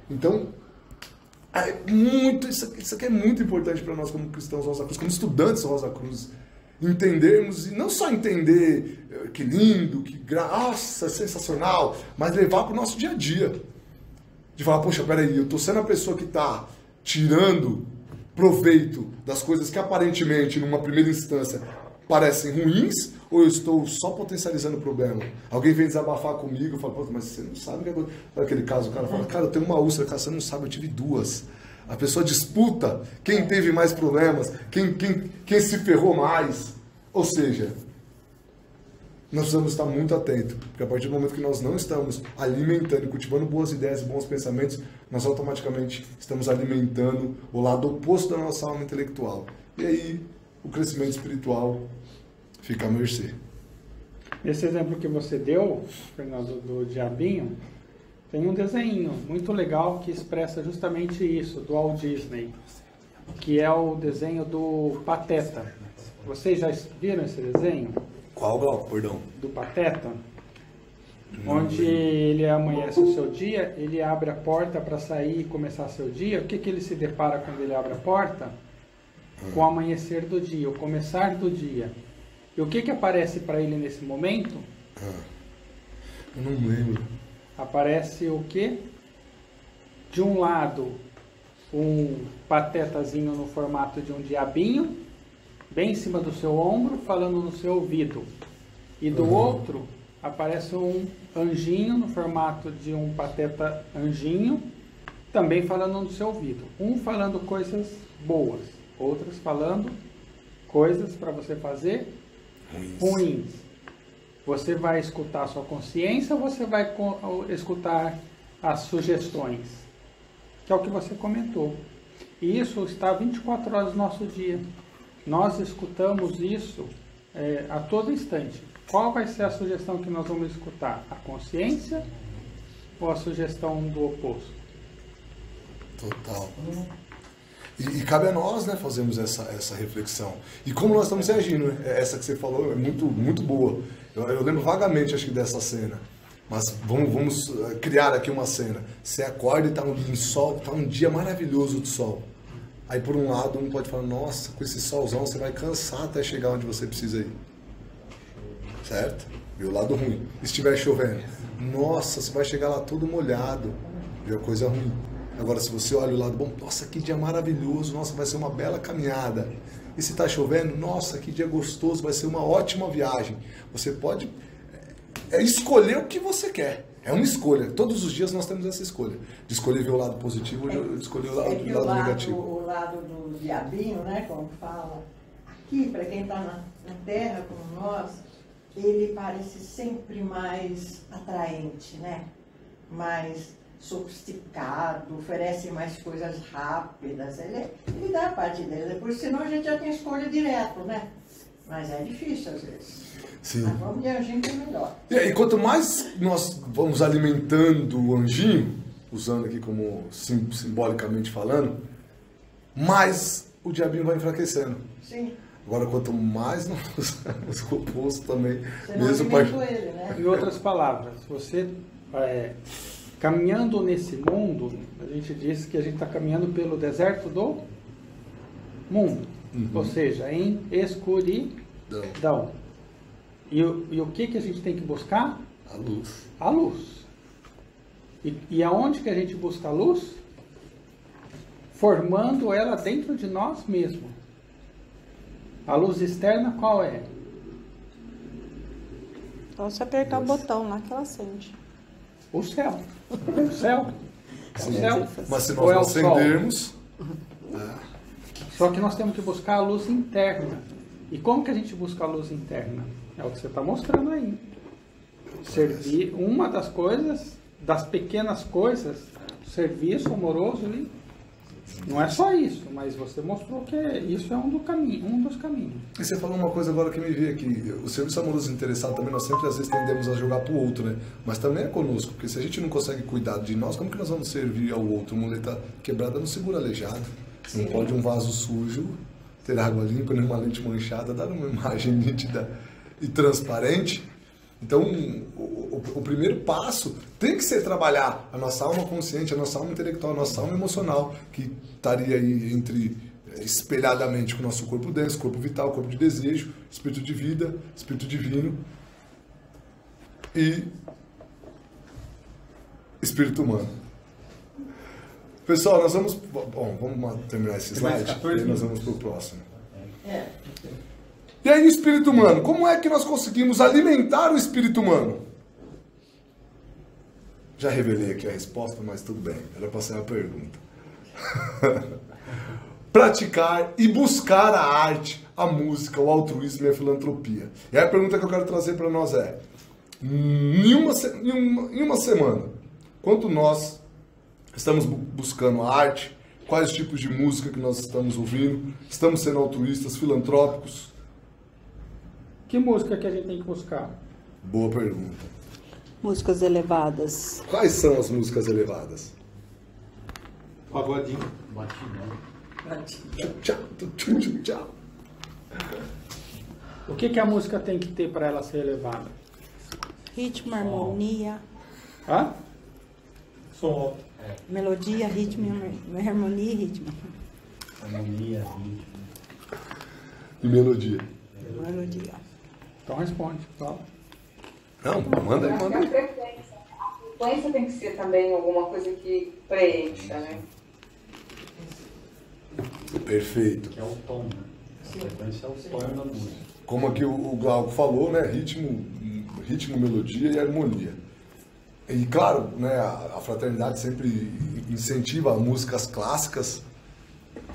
Então, isso aqui é muito importante para nós como cristãos Rosa Cruz, como estudantes Rosa Cruz, entendermos, e não só entender que lindo, nossa, sensacional, mas levar para o nosso dia a dia. De falar: poxa, peraí, eu estou sendo a pessoa que está tirando proveito das coisas que aparentemente, numa primeira instância, parecem ruins, ou eu estou só potencializando o problema? Alguém vem desabafar comigo e fala: pô, mas você não sabe o que aconteceu. Naquele caso, o cara fala: cara, eu tenho uma úlcera. Cara, você não sabe, eu tive duas. A pessoa disputa quem teve mais problemas, quem se ferrou mais. Ou seja, nós precisamos estar muito atentos, porque a partir do momento que nós não estamos alimentando e cultivando boas ideias e bons pensamentos, nós automaticamente estamos alimentando o lado oposto da nossa alma intelectual. E aí, o crescimento espiritual fica à mercê. Nesse exemplo que você deu, Fernando, do diabinho, tem um desenho muito legal que expressa justamente isso, do Walt Disney, que é o desenho do Pateta. Vocês já viram esse desenho? Qual, Glauco? Perdão. Do Pateta? Onde ele amanhece o seu dia, ele abre a porta para sair e começar seu dia. O que ele se depara quando ele abre a porta? Com o amanhecer do dia, o começar do dia. E o que aparece para ele nesse momento? Eu não lembro. Aparece o quê? De um lado, um patetazinho no formato de um diabinho, bem em cima do seu ombro, falando no seu ouvido. E do outro, aparece um anjinho no formato de um pateta anjinho, também falando no seu ouvido. Um falando coisas boas, outros falando coisas para você fazer ruins. Você vai escutar a sua consciência ou você vai escutar as sugestões? Que é o que você comentou. E isso está 24 horas no nosso dia. Nós escutamos isso a todo instante. Qual vai ser a sugestão que nós vamos escutar? A consciência ou a sugestão do oposto? Total. E cabe a nós, né, fazermos essa reflexão. E como nós estamos reagindo, né? Essa que você falou é muito, muito boa. Eu lembro vagamente, acho que, dessa cena. Mas vamos criar aqui uma cena. Você acorda e está um dia maravilhoso de sol. Aí, por um lado, um pode falar: nossa, com esse solzão você vai cansar até chegar onde você precisa ir. Certo? E o lado ruim. Se estiver chovendo, nossa, você vai chegar lá todo molhado. E a coisa ruim. Agora, se você olha o lado bom, nossa, que dia maravilhoso, nossa, vai ser uma bela caminhada. E se está chovendo, nossa, que dia gostoso, vai ser uma ótima viagem. Você pode escolher o que você quer. É uma escolha. Todos os dias nós temos essa escolha. De escolher ver o lado positivo ou de escolher o lado negativo. O lado do diabinho, né, como fala, aqui, para quem está na Terra como nós, ele parece sempre mais atraente, né? Mais sofisticado, oferece mais coisas rápidas. Ele dá a parte dele. Depois, senão a gente já tem escolha direto, né? Mas é difícil às vezes. Sim. Mas vamos de anjinho que é melhor. E aí, quanto mais nós vamos alimentando o anjinho, usando aqui como simbolicamente falando, mais o diabinho vai enfraquecendo. Sim. Agora, quanto mais nós usamos o oposto também, você mesmo ele, né? Em outras palavras, você caminhando nesse mundo, a gente disse que a gente está caminhando pelo deserto do mundo, ou seja, em escuridão. E o que a gente tem que buscar? A luz. A luz. E aonde que a gente busca a luz? Formando ela dentro de nós mesmos. A luz externa qual é? Então você apertar o botão lá que ela acende. O céu. O céu. Sim. O céu. Mas se nós não acendermos... Só que nós temos que buscar a luz interna. E como que a gente busca a luz interna? É o que você está mostrando aí. Servir, uma das coisas, das pequenas coisas, serviço amoroso ali. Não é só isso, mas você mostrou que isso é um dos caminhos. E você falou uma coisa agora que me veio aqui. O serviço amoroso interessado também, nós sempre às vezes tendemos a jogar para o outro, né? Mas também é conosco, porque se a gente não consegue cuidar de nós, como que nós vamos servir ao outro? O mundo está quebrado, não segura aleijado. Sim. Não pode um vaso sujo ter água limpa, nem uma lente manchada, dar uma imagem nítida e transparente. Então, o primeiro passo tem que ser trabalhar a nossa alma consciente, a nossa alma intelectual, a nossa alma emocional, que estaria aí espelhadamente com o nosso corpo denso, corpo vital, corpo de desejo, espírito de vida, espírito divino e espírito humano. Pessoal, nós vamos terminar esse slide e aí nós vamos para o próximo. E aí o espírito humano, como é que nós conseguimos alimentar o espírito humano? Já revelei aqui a resposta, mas tudo bem, era para ser uma pergunta. Praticar e buscar a arte, a música, o altruísmo e a filantropia. E aí a pergunta que eu quero trazer para nós é, em uma semana, quanto nós estamos buscando a arte, quais tipos de música que nós estamos ouvindo, estamos sendo altruístas, filantrópicos? Que música que a gente tem que buscar? Boa pergunta. Músicas elevadas. Quais são as músicas elevadas? Pagodinho. Tchau, tchau. O que a música tem que ter para ela ser elevada? Ritmo, harmonia. Hã? Som. Melodia, ritmo, harmonia e ritmo. Harmonia, ritmo. E melodia. Melodia. Então responde, fala. Não, manda aí. A frequência tem que ser também alguma coisa que preencha, né? Perfeito. Que é o tom, né? A frequência é o tom da música. Como aqui o Glauco falou, né? Ritmo, melodia e harmonia. E claro, né, a fraternidade sempre incentiva músicas clássicas.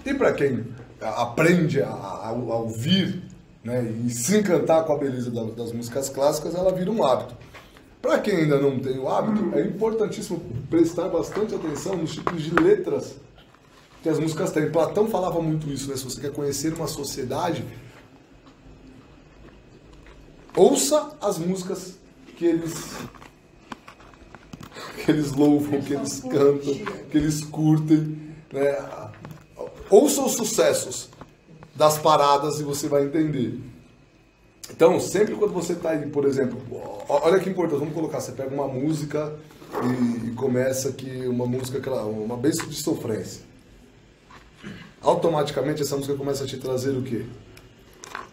E para quem aprende a ouvir, né, e se encantar com a beleza das músicas clássicas, ela vira um hábito. Para quem ainda não tem o hábito, é importantíssimo prestar bastante atenção nos tipos de letras que as músicas têm. Platão falava muito isso, né? Se você quer conhecer uma sociedade, ouça as músicas que eles louvam, que eles cantam, que eles curtem, né? Ouça os sucessos das paradas e você vai entender. Então, sempre quando você está aí, por exemplo, olha que importante, vamos colocar, você pega uma música e começa aqui uma música, uma bênção de sofrência. Automaticamente essa música começa a te trazer o quê?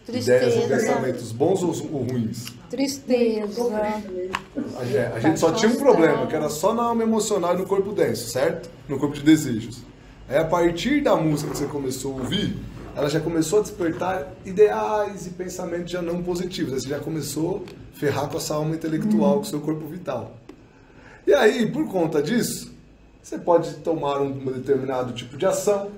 Tristeza. Ideias e pensamentos bons ou ruins? Tristeza. A gente só tinha um problema, que era só na alma emocional e no corpo denso, certo? No corpo de desejos. Aí a partir da música que você começou a ouvir, ela já começou a despertar ideais e pensamentos já não positivos. Aí você já começou a ferrar com a sua alma intelectual, com o seu corpo vital. E aí, por conta disso, você pode tomar um determinado tipo de ação.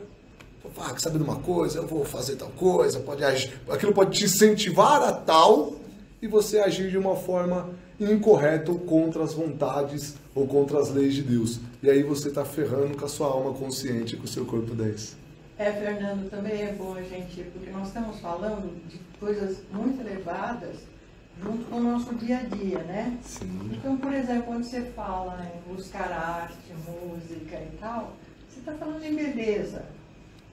Ah, quer saber de uma coisa? Eu vou fazer tal coisa. Pode agir. Aquilo pode te incentivar a tal e você agir de uma forma incorreta ou contra as vontades ou contra as leis de Deus. E aí você está ferrando com a sua alma consciente, com o seu corpo denso. Fernando, também é bom a gente, porque nós estamos falando de coisas muito elevadas junto com o nosso dia a dia, né? Sim. Então, por exemplo, quando você fala em buscar arte, música e tal, você está falando em beleza.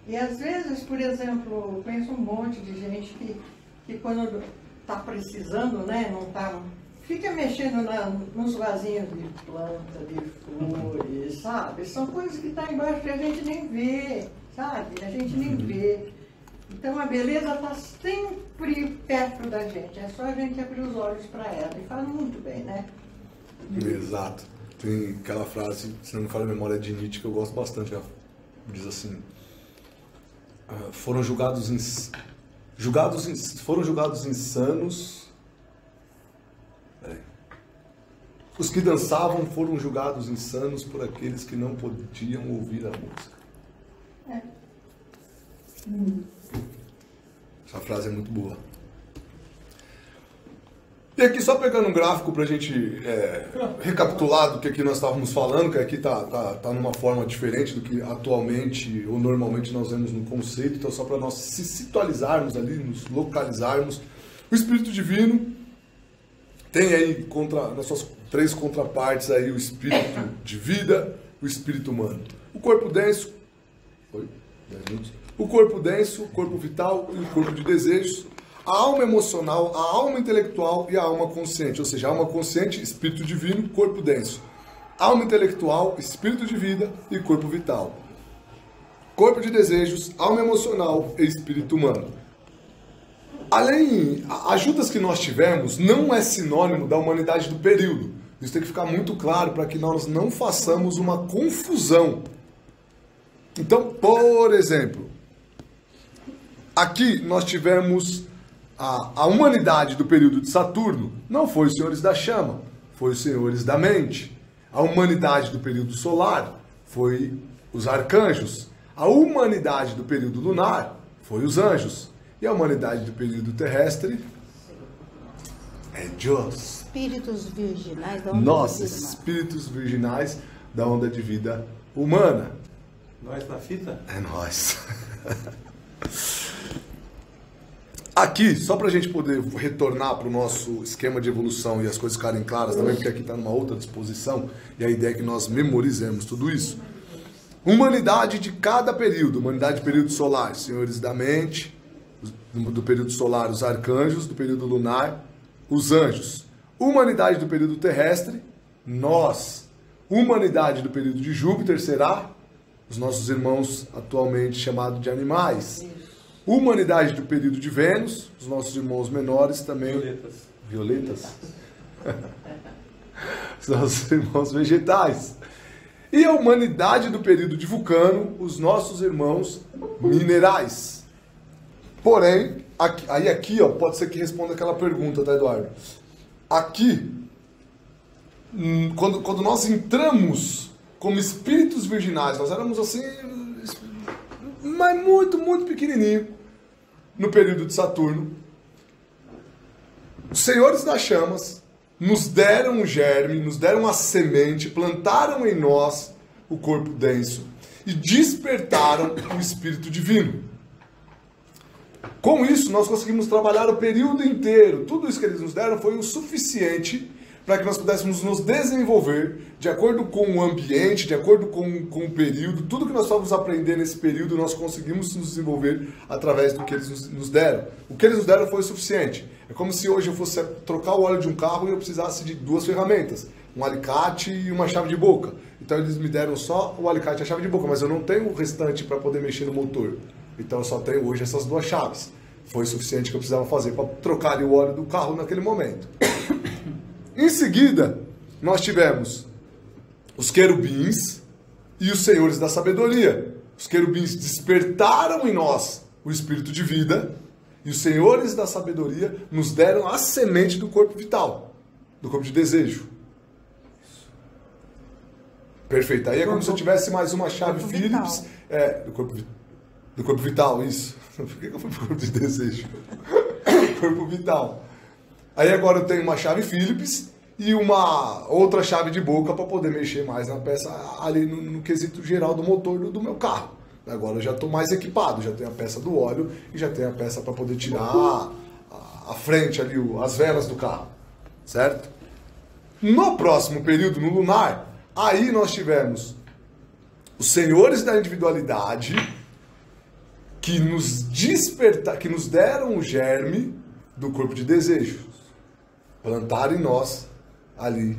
E às vezes, por exemplo, eu conheço um monte de gente que quando está precisando, né, não está... Fica mexendo nos vasinhos de planta, de flores, sabe? São coisas que estão embaixo que a gente nem vê, sabe? A gente nem vê. Então a beleza está sempre perto da gente. É só a gente abrir os olhos para ela. E faz muito bem, né? Exato. Tem aquela frase, se não me falha a memória, de Nietzsche, que eu gosto bastante. Ela diz assim: foram julgados insanos. Os que dançavam foram julgados insanos por aqueles que não podiam ouvir a música. Essa frase é muito boa. E aqui, só pegando um gráfico para a gente recapitular do que aqui nós estávamos falando, que aqui está numa forma diferente do que atualmente ou normalmente nós vemos no conceito, então só para nós se situalizarmos ali, nos localizarmos. O Espírito Divino tem aí, nas suas 3 contrapartes, aí, o espírito de vida, o espírito humano. O corpo denso, o corpo denso, o corpo vital e o corpo de desejos, a alma emocional, a alma intelectual e a alma consciente. Ou seja, a alma consciente, espírito divino, corpo denso. Alma intelectual, espírito de vida e corpo vital. Corpo de desejos, alma emocional e espírito humano. Além, ajudas que nós tivemos não é sinônimo da humanidade do período. Isso tem que ficar muito claro para que nós não façamos uma confusão. Então, por exemplo, aqui nós tivemos a humanidade do período de Saturno, não foi os senhores da chama, foi os senhores da mente. A humanidade do período solar foi os arcanjos. A humanidade do período lunar foi os anjos. E a humanidade do período terrestre é Deus. Espíritos virginais da onda Nós, de vida humana. espíritos virginais da onda de vida humana. Nós na fita? É nós. Aqui, só para a gente poder retornar para o nosso esquema de evolução e as coisas ficarem claras também, porque aqui está numa outra disposição, e a ideia é que nós memorizemos tudo isso. Humanidade de cada período. Humanidade do período solar, senhores da mente. Do período solar, os arcanjos. Do período lunar, os anjos. Humanidade do período terrestre, nós. Humanidade do período de Júpiter será os nossos irmãos atualmente chamados de animais. Humanidade do período de Vênus, os nossos irmãos menores também. Violetas? Os nossos irmãos vegetais. E a humanidade do período de Vulcano, os nossos irmãos minerais. Porém, aqui ó, pode ser que responda aquela pergunta, tá, Eduardo? Aqui, quando nós entramos como espíritos virginais, nós éramos assim, mas muito, muito pequenininho, no período de Saturno. Os senhores das chamas nos deram um germe, nos deram a semente, plantaram em nós o corpo denso e despertaram o espírito divino. Com isso, nós conseguimos trabalhar o período inteiro. Tudo isso que eles nos deram foi o suficiente para que nós pudéssemos nos desenvolver de acordo com o ambiente, de acordo com o período. Tudo que nós estávamos aprendendo nesse período, nós conseguimos nos desenvolver através do que eles nos deram. O que eles nos deram foi o suficiente. É como se hoje eu fosse trocar o óleo de um carro e eu precisasse de 2 ferramentas, um alicate e uma chave de boca. Então eles me deram só o alicate e a chave de boca, mas eu não tenho o restante para poder mexer no motor. Então eu só tenho hoje essas 2 chaves. Foi o suficiente que eu precisava fazer para trocar o óleo do carro naquele momento. Em seguida, nós tivemos os querubins e os senhores da sabedoria. Os querubins despertaram em nós o espírito de vida, e os senhores da sabedoria nos deram a semente do corpo vital, do corpo de desejo. Perfeito. Aí é como se eu tivesse mais uma chave Phillips. Do corpo vital, isso. Por que eu fui pro corpo de desejo? Corpo vital. Aí agora eu tenho uma chave Phillips e uma outra chave de boca para poder mexer mais na peça ali no quesito geral do motor do meu carro. Agora eu já estou mais equipado, já tenho a peça do óleo e já tenho a peça para poder tirar a frente ali, as velas do carro, certo? No próximo período, no lunar, aí nós tivemos os senhores da individualidade que nos deram o germe do corpo de desejo. Plantaram em nós ali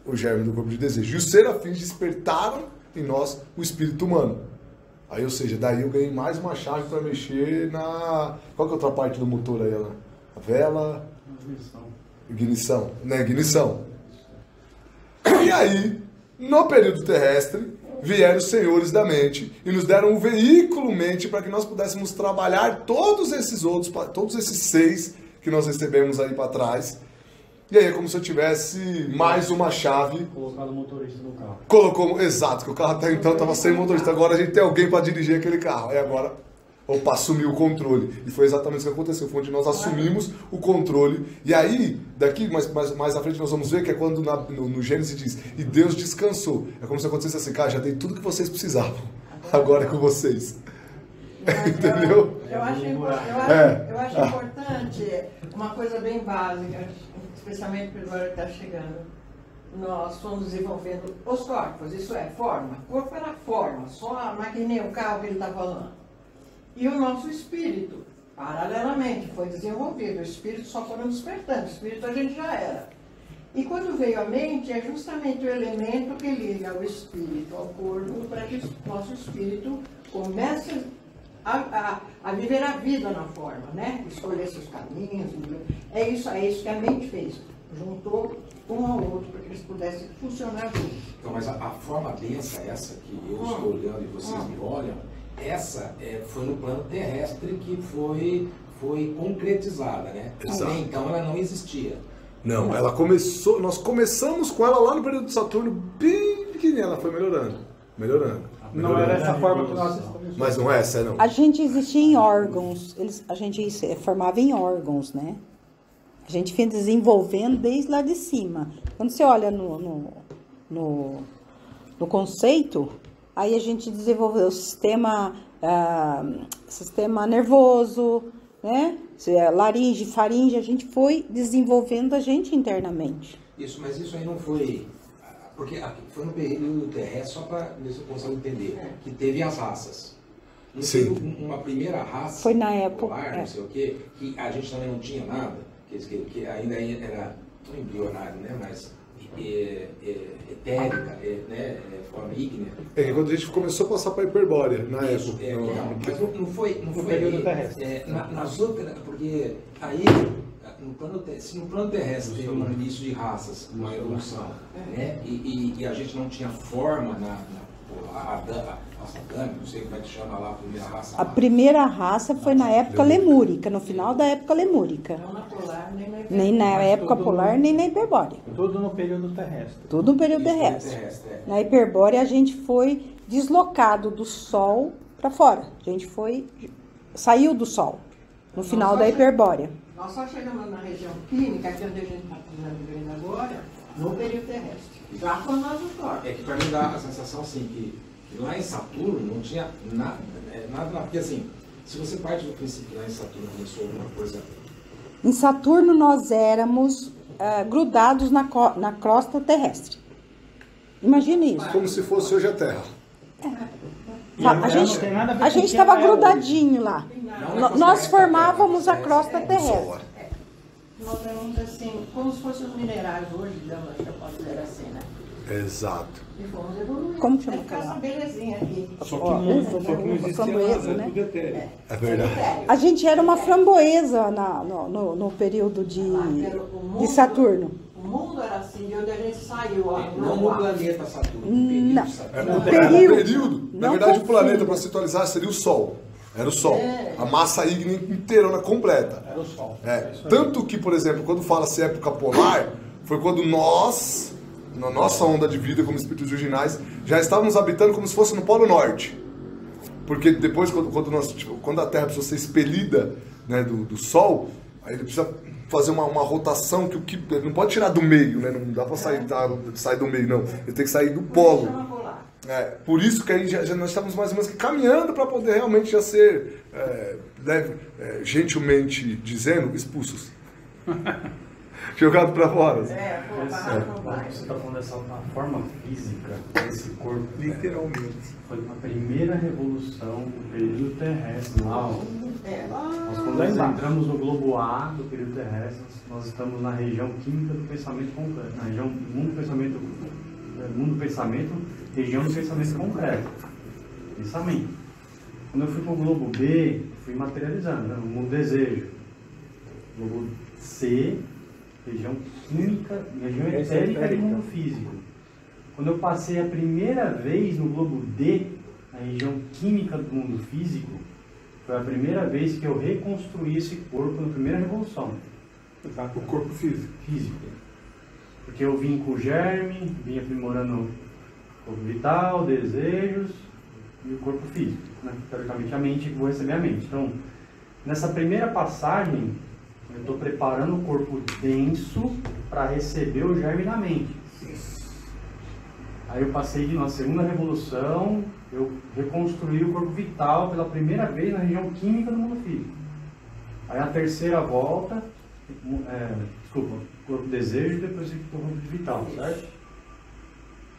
o germe do corpo de desejo. E os serafins despertaram em nós o espírito humano. Aí, ou seja, daí eu ganhei mais uma chave para mexer na... Qual que é a outra parte do motor aí, Ana? A vela... Ignição. Né? Ignição. E aí, no período terrestre, vieram os senhores da mente e nos deram um veículo mente para que nós pudéssemos trabalhar todos esses outros, todos esses 6 que nós recebemos aí para trás. E aí é como se eu tivesse mais uma chave. Colocado o motorista no carro. Colocou, exato, que o carro até então estava sem motorista. Agora a gente tem alguém para dirigir aquele carro. Aí agora, opa, assumiu o controle. E foi exatamente isso que aconteceu. Foi onde nós assumimos o controle. E aí, daqui mais à frente nós vamos ver que é quando no Gênesis diz, e Deus descansou. É como se acontecesse assim, cara, já dei tudo que vocês precisavam. Agora é com vocês. Entendeu? Eu acho importante uma coisa bem básica, especialmente para agora que está chegando. Nós fomos desenvolvendo os corpos, isso é, forma. O corpo era forma, só a maquininha, o carro que ele está falando. E o nosso espírito, paralelamente, foi desenvolvido. O espírito só foram despertando, o espírito a gente já era. E quando veio a mente, é justamente o elemento que liga o espírito ao corpo para que o nosso espírito comece a viver a vida na forma, né? Escolher seus caminhos. É isso que a mente fez. Juntou um ao outro para que eles pudessem funcionar juntos. Então, mas a forma densa, essa que eu estou olhando e vocês me olham, essa foi no plano terrestre que foi concretizada, né? Exato. Então ela não existia. Não, ela começou, nós começamos com ela lá no período de Saturno, bem pequenininha, ela foi melhorando. Não era essa forma que nós estamos. Mas não é essa, não. A gente existia em órgãos, a gente formava em órgãos, né? A gente vinha desenvolvendo desde lá de cima. Quando você olha no conceito, aí a gente desenvolveu o sistema nervoso, né? Laringe, faringe, a gente foi desenvolvendo a gente internamente. Isso, mas isso aí não foi... Porque foi no período terrestre, só para ver se eu consigo entender, que teve as raças. Não teve uma primeira raça, foi na época, polar, não sei o quê, que a gente também não tinha nada, que ainda era não embrionário, né? Mas etérica, né? Forma ígnea. Quando a gente começou a passar para a hiperbórea, na época. Mas não foi período terrestre. Nas outras, porque aí... Se no plano terrestre teve um início de raças, uma evolução, né? E a gente não tinha forma a não sei como é que chama lá a primeira raça. A primeira raça foi na época lemúrica, no final da época lemúrica. Não na polar, nem na época polar, nem na hiperbórea. Tudo no período terrestre. Tudo no período terrestre. Na hiperbórea a gente foi deslocado do Sol para fora. A gente saiu do Sol no final da hiperbórea. Nós só chegamos na região química, que é onde a gente está vivendo agora, no período terrestre. Já com nós os corpos. É que para mim dá a sensação assim, que lá em Saturno não tinha nada, porque assim, se você parte do princípio que lá em Saturno começou alguma coisa... Em Saturno nós éramos grudados na crosta terrestre. Imagine isso. Como se fosse hoje a Terra. A gente estava grudadinho lá. Nós formávamos a crosta terrestre. Nós éramos assim, como se fossem os minerais hoje, eu posso dizer assim, né? Exato. E fomos evoluindo. Como chama essa belezinha aqui. Só que não existia framboesa, né? É verdade. A gente era uma framboesa no período de Saturno. O mundo era assim, de onde a gente saiu. Não no planeta Saturno, no período. Na verdade, o planeta, para se atualizar, seria o Sol. Era o Sol. A massa ígnea inteirona completa. Era o Sol. Tanto que, por exemplo, quando fala-se época polar, foi quando nós, na nossa onda de vida como espíritos originais, já estávamos habitando como se fosse no Polo Norte. Porque depois, quando a Terra precisa ser expelida, né, do Sol, aí ele precisa fazer uma rotação que ele não pode tirar do meio, né? Não dá para sair do meio, não. Ele tem que sair do polo. Por isso que aí nós estamos mais ou menos caminhando para poder realmente já ser, gentilmente dizendo, expulsos. Jogado para fora. Você está falando dessa forma física desse corpo. Literalmente. Foi a primeira revolução do período terrestre. Nós, quando nós entramos no globo A do período terrestre, nós estamos na região química do pensamento concreto. Na região mundo pensamento, região do pensamento concreto. Pensamento. Quando eu fui para o globo B, fui materializando, né? O mundo desejo. Globo C, região química, região etérica e mundo físico. Quando eu passei a primeira vez no globo D, a região química do mundo físico, foi a primeira vez que eu reconstruí esse corpo na primeira revolução. O corpo físico. Porque eu vim com o germe, vim aprimorando o corpo vital, desejos e o corpo físico. Né? Teoricamente a mente, vou receber a mente. Então, nessa primeira passagem, eu estou preparando o corpo denso para receber o germe da mente. Aí eu passei de uma segunda revolução, eu reconstruí o corpo vital pela primeira vez na região química do mundo físico. Aí a terceira volta, corpo desejo, depois o corpo vital, certo?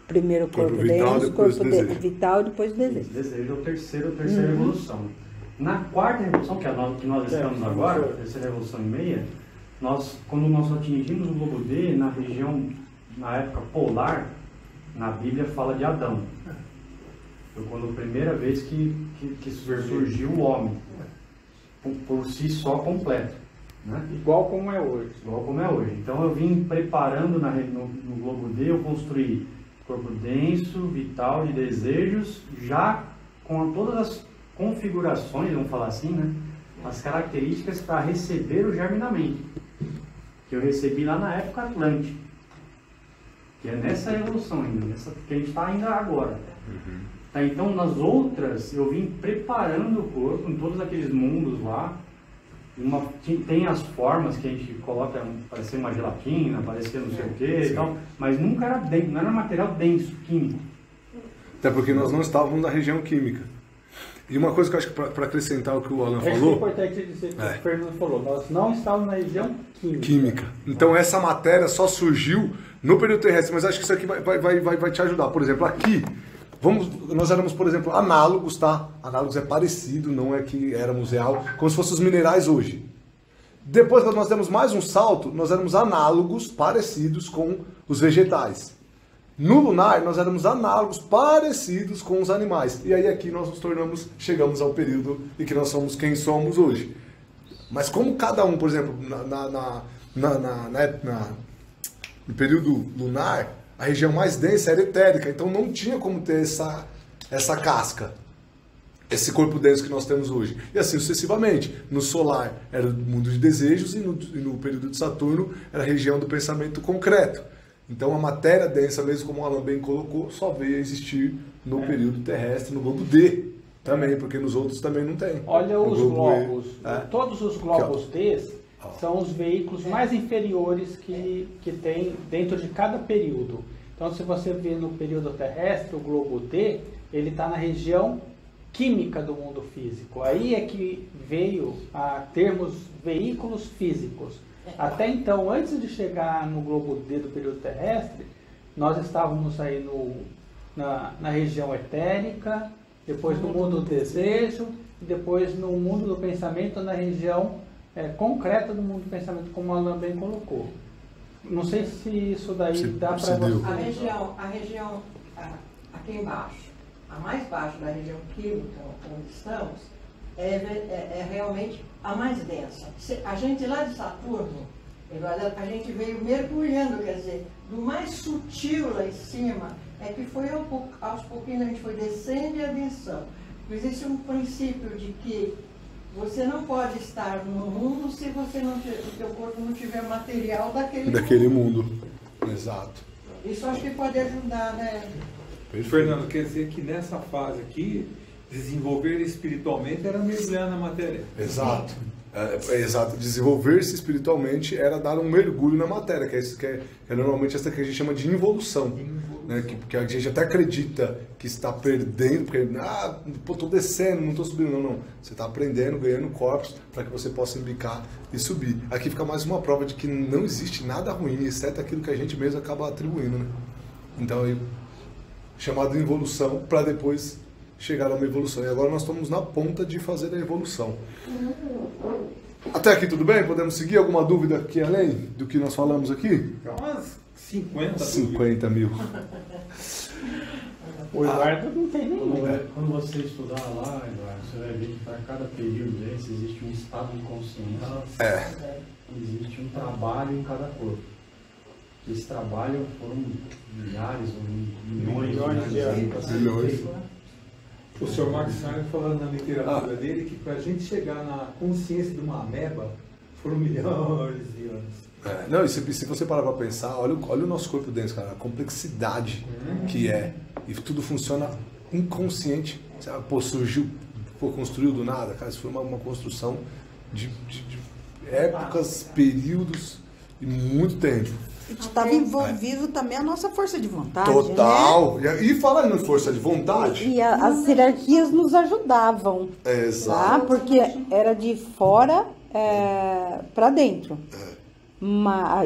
Primeiro o corpo denso, corpo vital e depois o desejo. Desejo é a terceira revolução. Na quarta revolução, que é a que nós estamos agora, a terceira revolução e meia, quando nós atingimos o globo D, na região, na época polar, na Bíblia fala de Adão. Foi quando a primeira vez que surgiu o homem, por si só completo. Né? Igual como é hoje. Então eu vim preparando no globo D, eu construí corpo denso, vital, de desejos, já com todas as configurações, vamos falar assim, né? As características para receber o germe da mente, que eu recebi lá na época Atlântica, que é nessa evolução ainda, que a gente está ainda agora. Tá, então nas outras eu vim preparando o corpo em todos aqueles mundos lá. Tem as formas que a gente coloca, parecer uma gelatina, parecer não sei o que e tal, mas nunca era denso, não era material denso, químico. Até porque nós não estávamos na região química. E uma coisa que eu acho que para acrescentar o que o Alan falou... É importante dizer que o Fernando falou, nós não estávamos na região química. Então essa matéria só surgiu no período terrestre, mas acho que isso aqui vai te ajudar. Por exemplo, aqui, nós éramos, por exemplo, análogos, tá? Análogos é parecido, não é que éramos real, como se fossem os minerais hoje. Depois, quando nós demos mais um salto, nós éramos análogos, parecidos com os vegetais. No lunar, nós éramos análogos, parecidos com os animais. E aí aqui nós chegamos ao período em que nós somos quem somos hoje. Mas como cada um, por exemplo, no período lunar, a região mais densa era etérica, então não tinha como ter essa casca, esse corpo denso que nós temos hoje. E assim sucessivamente. No solar era o mundo de desejos e no período de Saturno era a região do pensamento concreto. Então a matéria densa, mesmo como o Alan bem colocou, só veio a existir no período terrestre, no globo D também, porque nos outros também não tem. Olha os globos, todos os globos D são os veículos mais inferiores que tem dentro de cada período. Então se você vê no período terrestre, o globo D, ele está na região química do mundo físico. Aí é que veio a termos veículos físicos. Até então, antes de chegar no globo D do período terrestre, nós estávamos aí na região etérica, depois no mundo do desejo, e depois no mundo do pensamento, na região concreta do mundo do pensamento, como a Alan bem colocou. Não sei se isso daí dá para você. A região aqui embaixo, a mais baixa da região química onde estamos, é realmente a mais densa. A gente lá de Saturno, a gente veio mergulhando, quer dizer, do mais sutil lá em cima, é que foi aos pouquinhos a gente foi descendo e adensão. existe um princípio de que você não pode estar no mundo se você não tiver, o teu corpo não tiver material daquele mundo. Exato. Isso acho que pode ajudar, né? Fernando, quer dizer que nessa fase aqui, desenvolver espiritualmente era mergulhar na matéria. Exato. Exato. Desenvolver-se espiritualmente era dar um mergulho na matéria, que é normalmente essa que a gente chama de involução. Né? Que a gente até acredita que está perdendo, porque estou descendo, não estou subindo. Não. Você está aprendendo, ganhando corpos para que você possa embicar e subir. Aqui fica mais uma prova de que não existe nada ruim, exceto aquilo que a gente mesmo acaba atribuindo. Né? Então, chamado de involução, para depois chegar a uma evolução. E agora nós estamos na ponta de fazer a evolução. Até aqui tudo bem? Podemos seguir? Alguma dúvida aqui além do que nós falamos aqui? Umas 50 mil. O Eduardo não tem nenhum. Quando você estudar lá, Eduardo, você vai ver que para cada período desse existe um estado de consciência. Existe um trabalho em cada corpo. Esse trabalho foram milhares ou milhões de anos. O Sr. Max Stein falando na literatura dele que para a gente chegar na consciência de uma ameba foram milhões de anos. Não, e se você parar para pensar, olha o nosso corpo dentro, cara, a complexidade que é. E tudo funciona inconsciente. Construiu do nada, cara, isso foi uma construção de épocas, períodos e muito tempo. Estava envolvido também a nossa força de vontade. Total. Né? E falando em força de vontade. E as hierarquias nos ajudavam. Exato. Tá? Porque era de fora para dentro.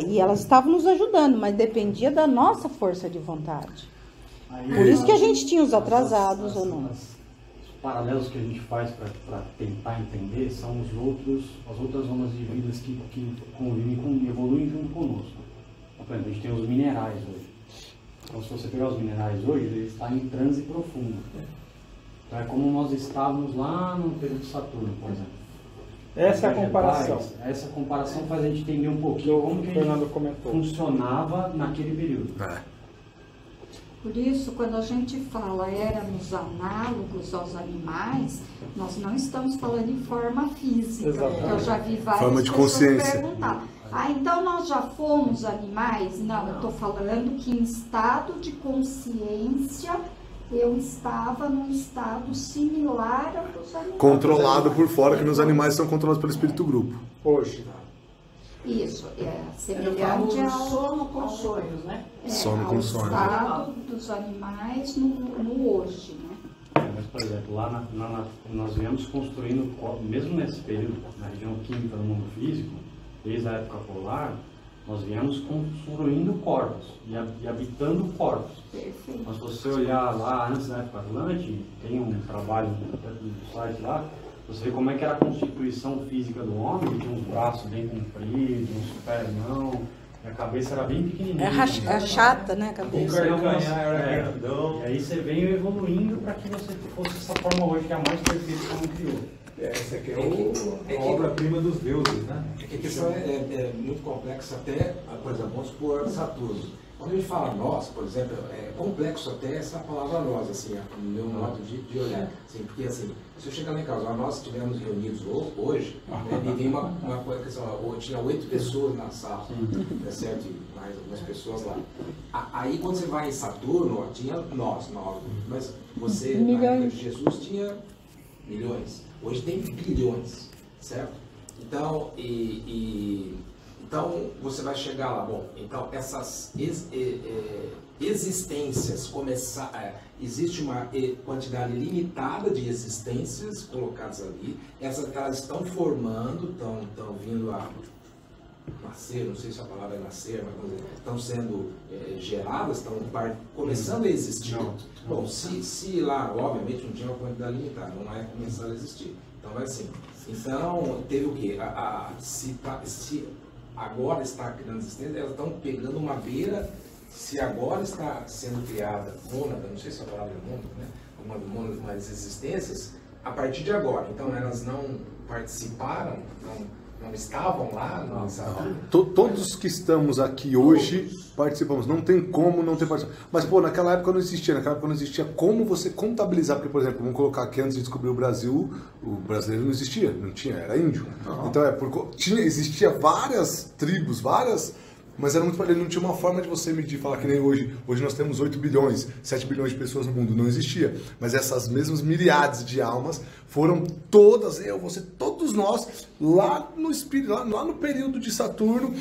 E elas estavam nos ajudando, mas dependia da nossa força de vontade. Por isso que a gente tinha os atrasados ou não. Os paralelos que a gente faz para tentar entender são as outras zonas de vida que convivem, evoluem junto conosco. Por exemplo, a gente tem os minerais hoje. Então, se você pegar os minerais hoje, eles estão em transe profundo. Então, é como nós estávamos lá no período de Saturno, por exemplo. Essa é a comparação. Essa comparação faz a gente entender um pouquinho como que a gente funcionava naquele período. Por isso, quando a gente fala éramos análogos aos animais, nós não estamos falando em forma física. Exatamente. Eu já vi várias forma de pessoas consciência. perguntar. Então nós já fomos animais? Não, eu estou falando que em estado de consciência eu estava num estado similar ao dos animais. Controlado por fora, que nos animais são controlados pelo espírito grupo. Hoje. Isso, semelhante ao sono com sonhos, né? Sono com sonhos. Estado dos animais no hoje, né? Mas, por exemplo, lá nós viemos construindo, mesmo nesse período, na região química do mundo físico, desde a época polar, nós viemos construindo corpos e habitando corpos. Perfeito. Mas se você olhar lá antes da época Atlântica, tem um trabalho no site lá, você vê como é que era a constituição física do homem, que tinha uns braços bem compridos, uns pés não, e a cabeça era bem pequenininha. É chata, né, a cabeça? era grandão. E aí você veio evoluindo para que você fosse essa forma hoje que é a mais perfeita que o homem criou. Essa aqui é a obra-prima dos deuses, né? A questão é muito complexa até, por exemplo, vamos supor Saturno. Quando a gente fala nós, por exemplo, é complexo até essa palavra nós, assim, no meu modo de olhar. Assim, porque assim, se eu chegar lá em casa, nós estivemos reunidos hoje, e tem uma questão, tinha 8 pessoas na sala, certo? E mais algumas pessoas lá. Aí quando você vai em Saturno, tinha nós, 9, mas você, na época de Jesus, tinha milhões. Hoje tem bilhões, certo? Então, então você vai chegar lá, bom, então essas existências existe uma quantidade limitada de existências colocadas ali, elas estão formando, estão vindo a nascer, não sei se a palavra é nascer, mas estão sendo geradas, estão começando a existir. Bom, se lá, obviamente, não tinha uma quantidade limitada, não é começar a existir. Então vai assim. Então, teve o quê? Se agora está criando existência, elas estão pegando uma beira, se agora está sendo criada mônada, não sei se a palavra é mônada, né? Umas existências, a partir de agora. Então, elas não participaram, não estavam lá no Saturno? Todos que estamos aqui hoje participamos. Não tem como não ter participado. Mas, pô, naquela época não existia. Naquela época não existia como você contabilizar. Porque, por exemplo, vamos colocar que antes de descobrir o Brasil, o brasileiro não existia. Não tinha, era índio. Então, existia várias tribos, mas era muito, não tinha uma forma de você medir, falar que nem hoje. Hoje nós temos 8 bilhões, 7 bilhões de pessoas no mundo. Não existia. Mas essas mesmas milhares de almas foram todas, todos nós, lá no espírito, lá no período de Saturno,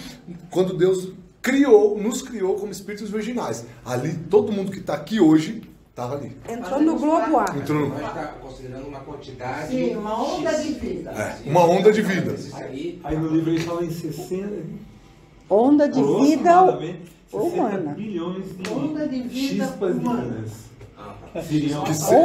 quando Deus nos criou como espíritos virginais. Ali, todo mundo que está aqui hoje, estava ali. Entrou no globo A. Entrou no... está considerando uma quantidade... Sim, uma onda de vida. Uma onda de vida. Aí no livro ele fala em 60... Onda de vida humana. Bilhões de onda de vida chispas humana.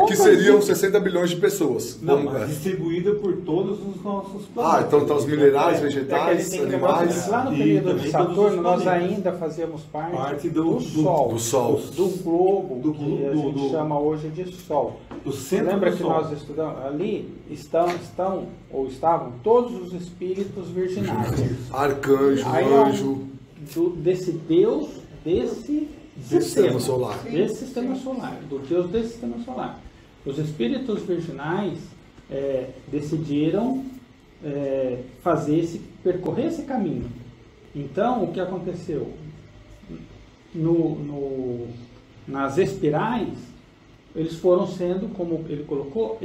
Que seriam 60 bilhões de pessoas. Não, mas distribuída por todos os nossos planetas. Então tá os minerais, vegetais, animais. Lá no período de Saturno, nós ainda fazíamos parte do Sol. Do globo, que a gente chama hoje de Sol. Lembra que nós estudamos? Ali estavam todos os espíritos virginais. Arcanjo, anjo. Desse Deus, desse sistema solar. Desse sistema solar, do Deus desse sistema solar. Os espíritos virginais decidiram percorrer esse caminho. Então, o que aconteceu? Nas espirais, eles foram sendo, como ele colocou,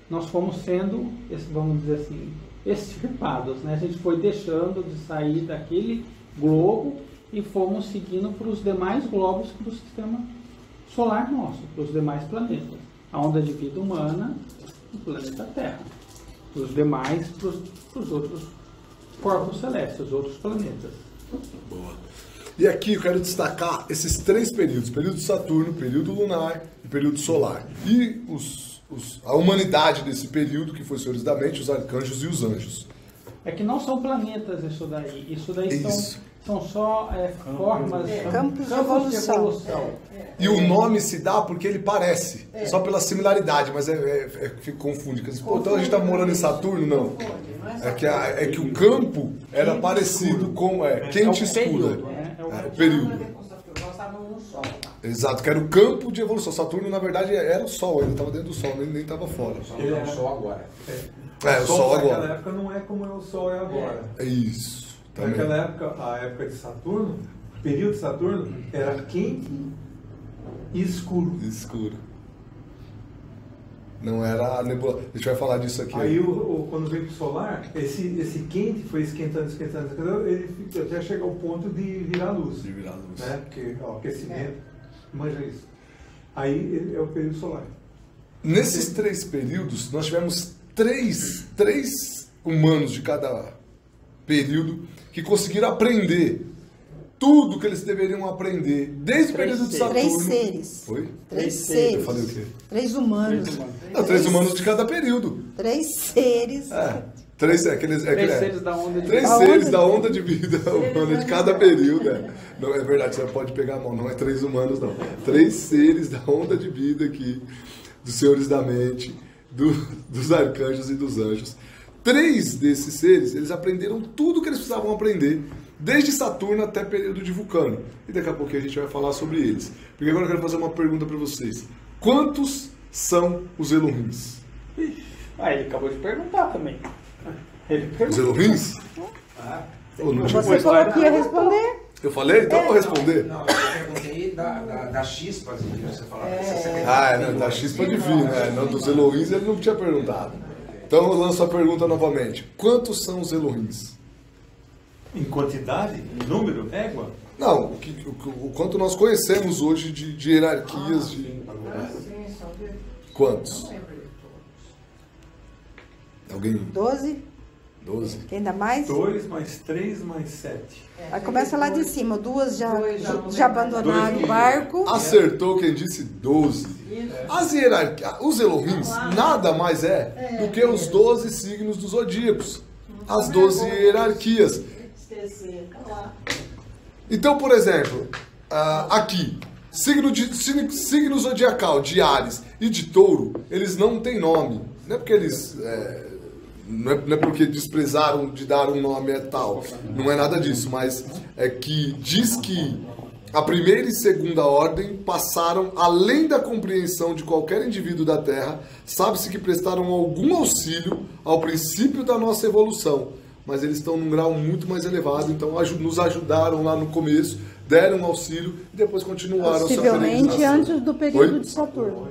nós fomos sendo, vamos dizer assim, extirpados, né? A gente foi deixando de sair daquele globo e fomos seguindo para os demais globos do sistema solar nosso, para os demais planetas. A onda de vida humana, o planeta Terra. Os demais, para os outros corpos celestes, os outros planetas. Boa. E aqui eu quero destacar esses 3 períodos: período de Saturno, período lunar e período solar. E a humanidade desse período, que foi os senhores da mente, os arcanjos e os anjos. É que não são planetas isso daí. Isso daí são só formas, campos de evolução. E o nome se dá porque ele parece, só pela similaridade, mas fica confunde. Então a gente está morando em Saturno? Não. É que o campo era parecido com quente e escuro. O período. Nós estávamos no Sol. Exato, que era o campo de evolução. Saturno, na verdade, era o Sol, ele estava dentro do Sol, nem estava fora. Ele é o Sol agora. O Sol agora. Naquela época não é como o Sol é agora. É isso. Naquela época, a época de Saturno, o período de Saturno era quente e escuro. Escuro. Não era a nebula. A gente vai falar disso aqui. Aí, quando veio o solar, esse quente foi esquentando, ele até chegar ao ponto de virar luz. Né? Porque o aquecimento, manja isso. Aí é o período solar. Nesses 3 períodos, nós tivemos três humanos de cada período que conseguiram aprender tudo que eles deveriam aprender desde o período de Saturno. 3 seres. Foi? 3 seres. Eu falei o quê? 3 humanos. 3 humanos de cada período. 3 seres. 3 seres da onda de vida. 3 seres da onda de vida humana de cada período. Não, é verdade, você pode pegar a mão, não é 3 humanos, não. 3 seres da onda de vida aqui, dos senhores da mente, dos arcanjos e dos anjos. 3 desses seres, eles aprenderam tudo que eles precisavam aprender, desde Saturno até o período de Vulcano. E daqui a pouquinho a gente vai falar sobre eles. Porque agora eu quero fazer uma pergunta para vocês. Quantos são os Elohins? Ele acabou de perguntar também. Os Elohins? Você falou que ia responder. Eu falei? Então eu vou responder. Não, eu perguntei da chispa que você falou. Da chispa divina. Não, dos Elohins ele não tinha perguntado. Então eu lanço a pergunta novamente. Quantos são os Elohins? Em quantidade? Em número? Égua? Não, o quanto nós conhecemos hoje de hierarquias de... Quantos? Alguém? 12. 12. Quem dá mais? 2 mais 3 mais 7. Aí começa lá de cima. 2 já abandonaram o barco. Acertou quem disse 12. As hierarquias, os Elohins nada mais do que os 12 signos dos zodíacos. As 12 hierarquias. Então, por exemplo, aqui, signo zodiacal de Áries e de Touro, eles não têm nome. Não é porque eles não é porque desprezaram de dar um nome a tal, não é nada disso, mas é que diz que a primeira e segunda ordem passaram além da compreensão de qualquer indivíduo da Terra, sabe-se que prestaram algum auxílio ao princípio da nossa evolução, mas eles estão num grau muito mais elevado, então nos ajudaram lá no começo, deram auxílio e depois continuaram a sua peregrinação. Possivelmente antes do período de Saturno.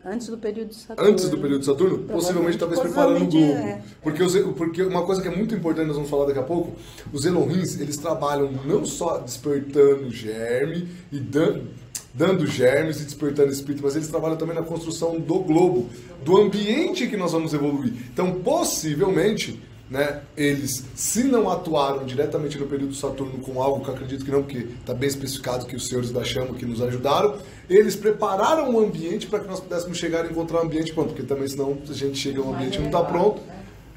Antes do período de Saturno? Possivelmente talvez preparando o globo. Porque uma coisa que é muito importante, nós vamos falar daqui a pouco, os Elohims, eles trabalham não só despertando germe e dando germes e despertando espírito, mas eles trabalham também na construção do globo, do ambiente que nós vamos evoluir. Então, possivelmente, né, eles, se não atuaram diretamente no período de Saturno com algo que eu acredito que não, porque está bem especificado que os senhores da chama que nos ajudaram, eles prepararam o ambiente para que nós pudéssemos chegar e encontrar um ambiente pronto, porque também senão a gente chega a um ambiente e não está pronto,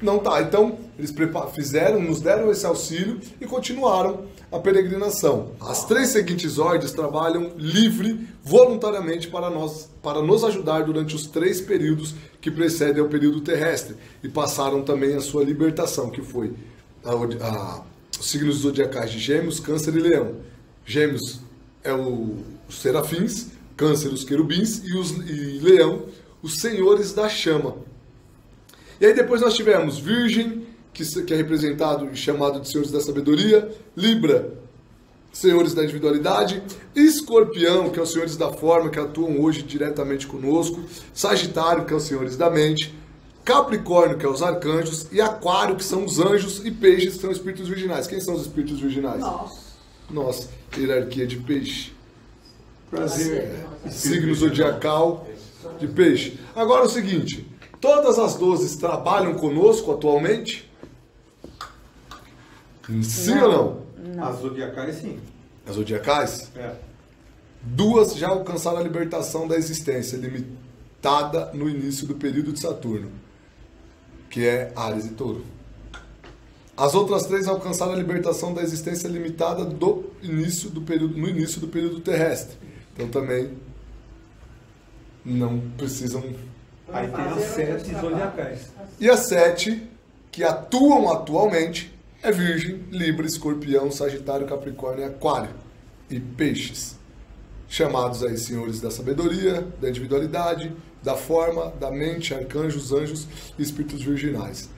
não tá. Então, eles nos deram esse auxílio e continuaram a peregrinação. As 3 seguintes ordens trabalham livre, voluntariamente para nos ajudar durante os 3 períodos que precedem ao período terrestre e passaram também a sua libertação, que foi os signos zodiacais de Gêmeos, Câncer e Leão. Gêmeos é os serafins, Câncer os querubins e Leão os senhores da chama. E aí depois nós tivemos Virgem, que é representado e chamado de senhores da sabedoria, Libra, senhores da individualidade, Escorpião, que é os senhores da forma, que atuam hoje diretamente conosco, Sagitário, que é os senhores da mente, Capricórnio, que é os arcanjos, e Aquário, que são os anjos, e Peixes, que são os espíritos virginais. Quem são os espíritos virginais? Nós, hierarquia de Peixe. Prazer. Signo zodiacal de Peixe. Agora é o seguinte, todas as 12 trabalham conosco atualmente? Sim ou não? As zodiacais, sim. As zodiacais? É. 2 já alcançaram a libertação da existência, limitada no início do período de Saturno, que é Áries e Touro. As outras 3 alcançaram a libertação da existência limitada no início do período terrestre. Então também não precisam... Aí tem as 7 zodiacais. E as 7 que atuam atualmente é Virgem, Libra, Escorpião, Sagitário, Capricórnio e Aquário. E Peixes. Chamados aí senhores da sabedoria, da individualidade, da forma, da mente, arcanjos, anjos e espíritos virginais.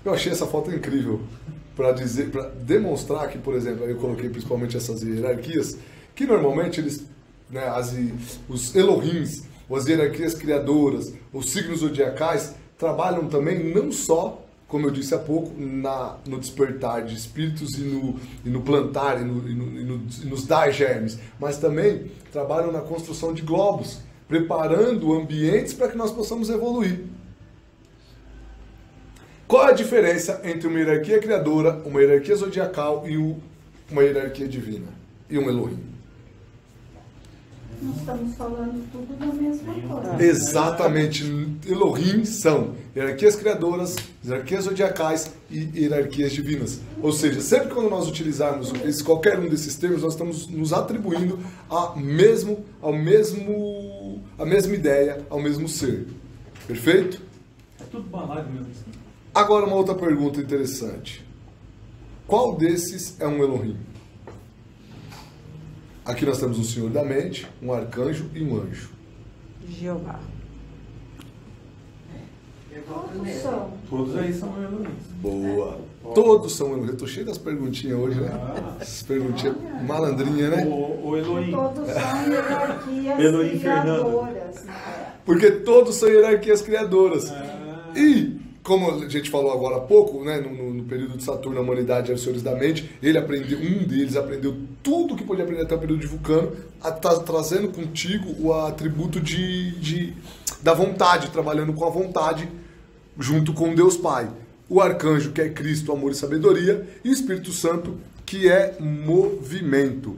Eu achei essa foto incrível para demonstrar que, por exemplo, aí eu coloquei principalmente essas hierarquias, que normalmente eles, né, os Elohims, as hierarquias criadoras, os signos zodiacais, trabalham também não só, como eu disse há pouco, no despertar de espíritos e no plantar e nos dar germes, mas também trabalham na construção de globos, preparando ambientes para que nós possamos evoluir. Qual é a diferença entre uma hierarquia criadora, uma hierarquia zodiacal e uma hierarquia divina? E um Elohim? Nós estamos falando tudo da mesma coisa. Exatamente. Elohim são hierarquias criadoras, hierarquias zodiacais e hierarquias divinas. Ou seja, sempre quando nós utilizarmos qualquer um desses termos, nós estamos nos atribuindo a mesma ideia, ao mesmo ser. Perfeito? É tudo balado mesmo. Agora uma outra pergunta interessante. Qual desses é um Elohim? Aqui nós temos um senhor da mente, um arcanjo e um anjo. Jeová. Todos aí são Elohims. Boa. Todos são Elohims. Eu tô cheio das perguntinhas hoje, né? Essas perguntinhas malandrinhas, né? O Elohim. Todos são hierarquias criadoras. Porque todos são hierarquias criadoras. E, como a gente falou agora há pouco, né, no período de Saturno, a humanidade era os senhores da mente, um deles aprendeu tudo que podia aprender até o período de Vulcano, trazendo contigo o atributo da vontade, trabalhando com a vontade, junto com Deus Pai. O arcanjo, que é Cristo, amor e sabedoria, e o Espírito Santo, que é movimento.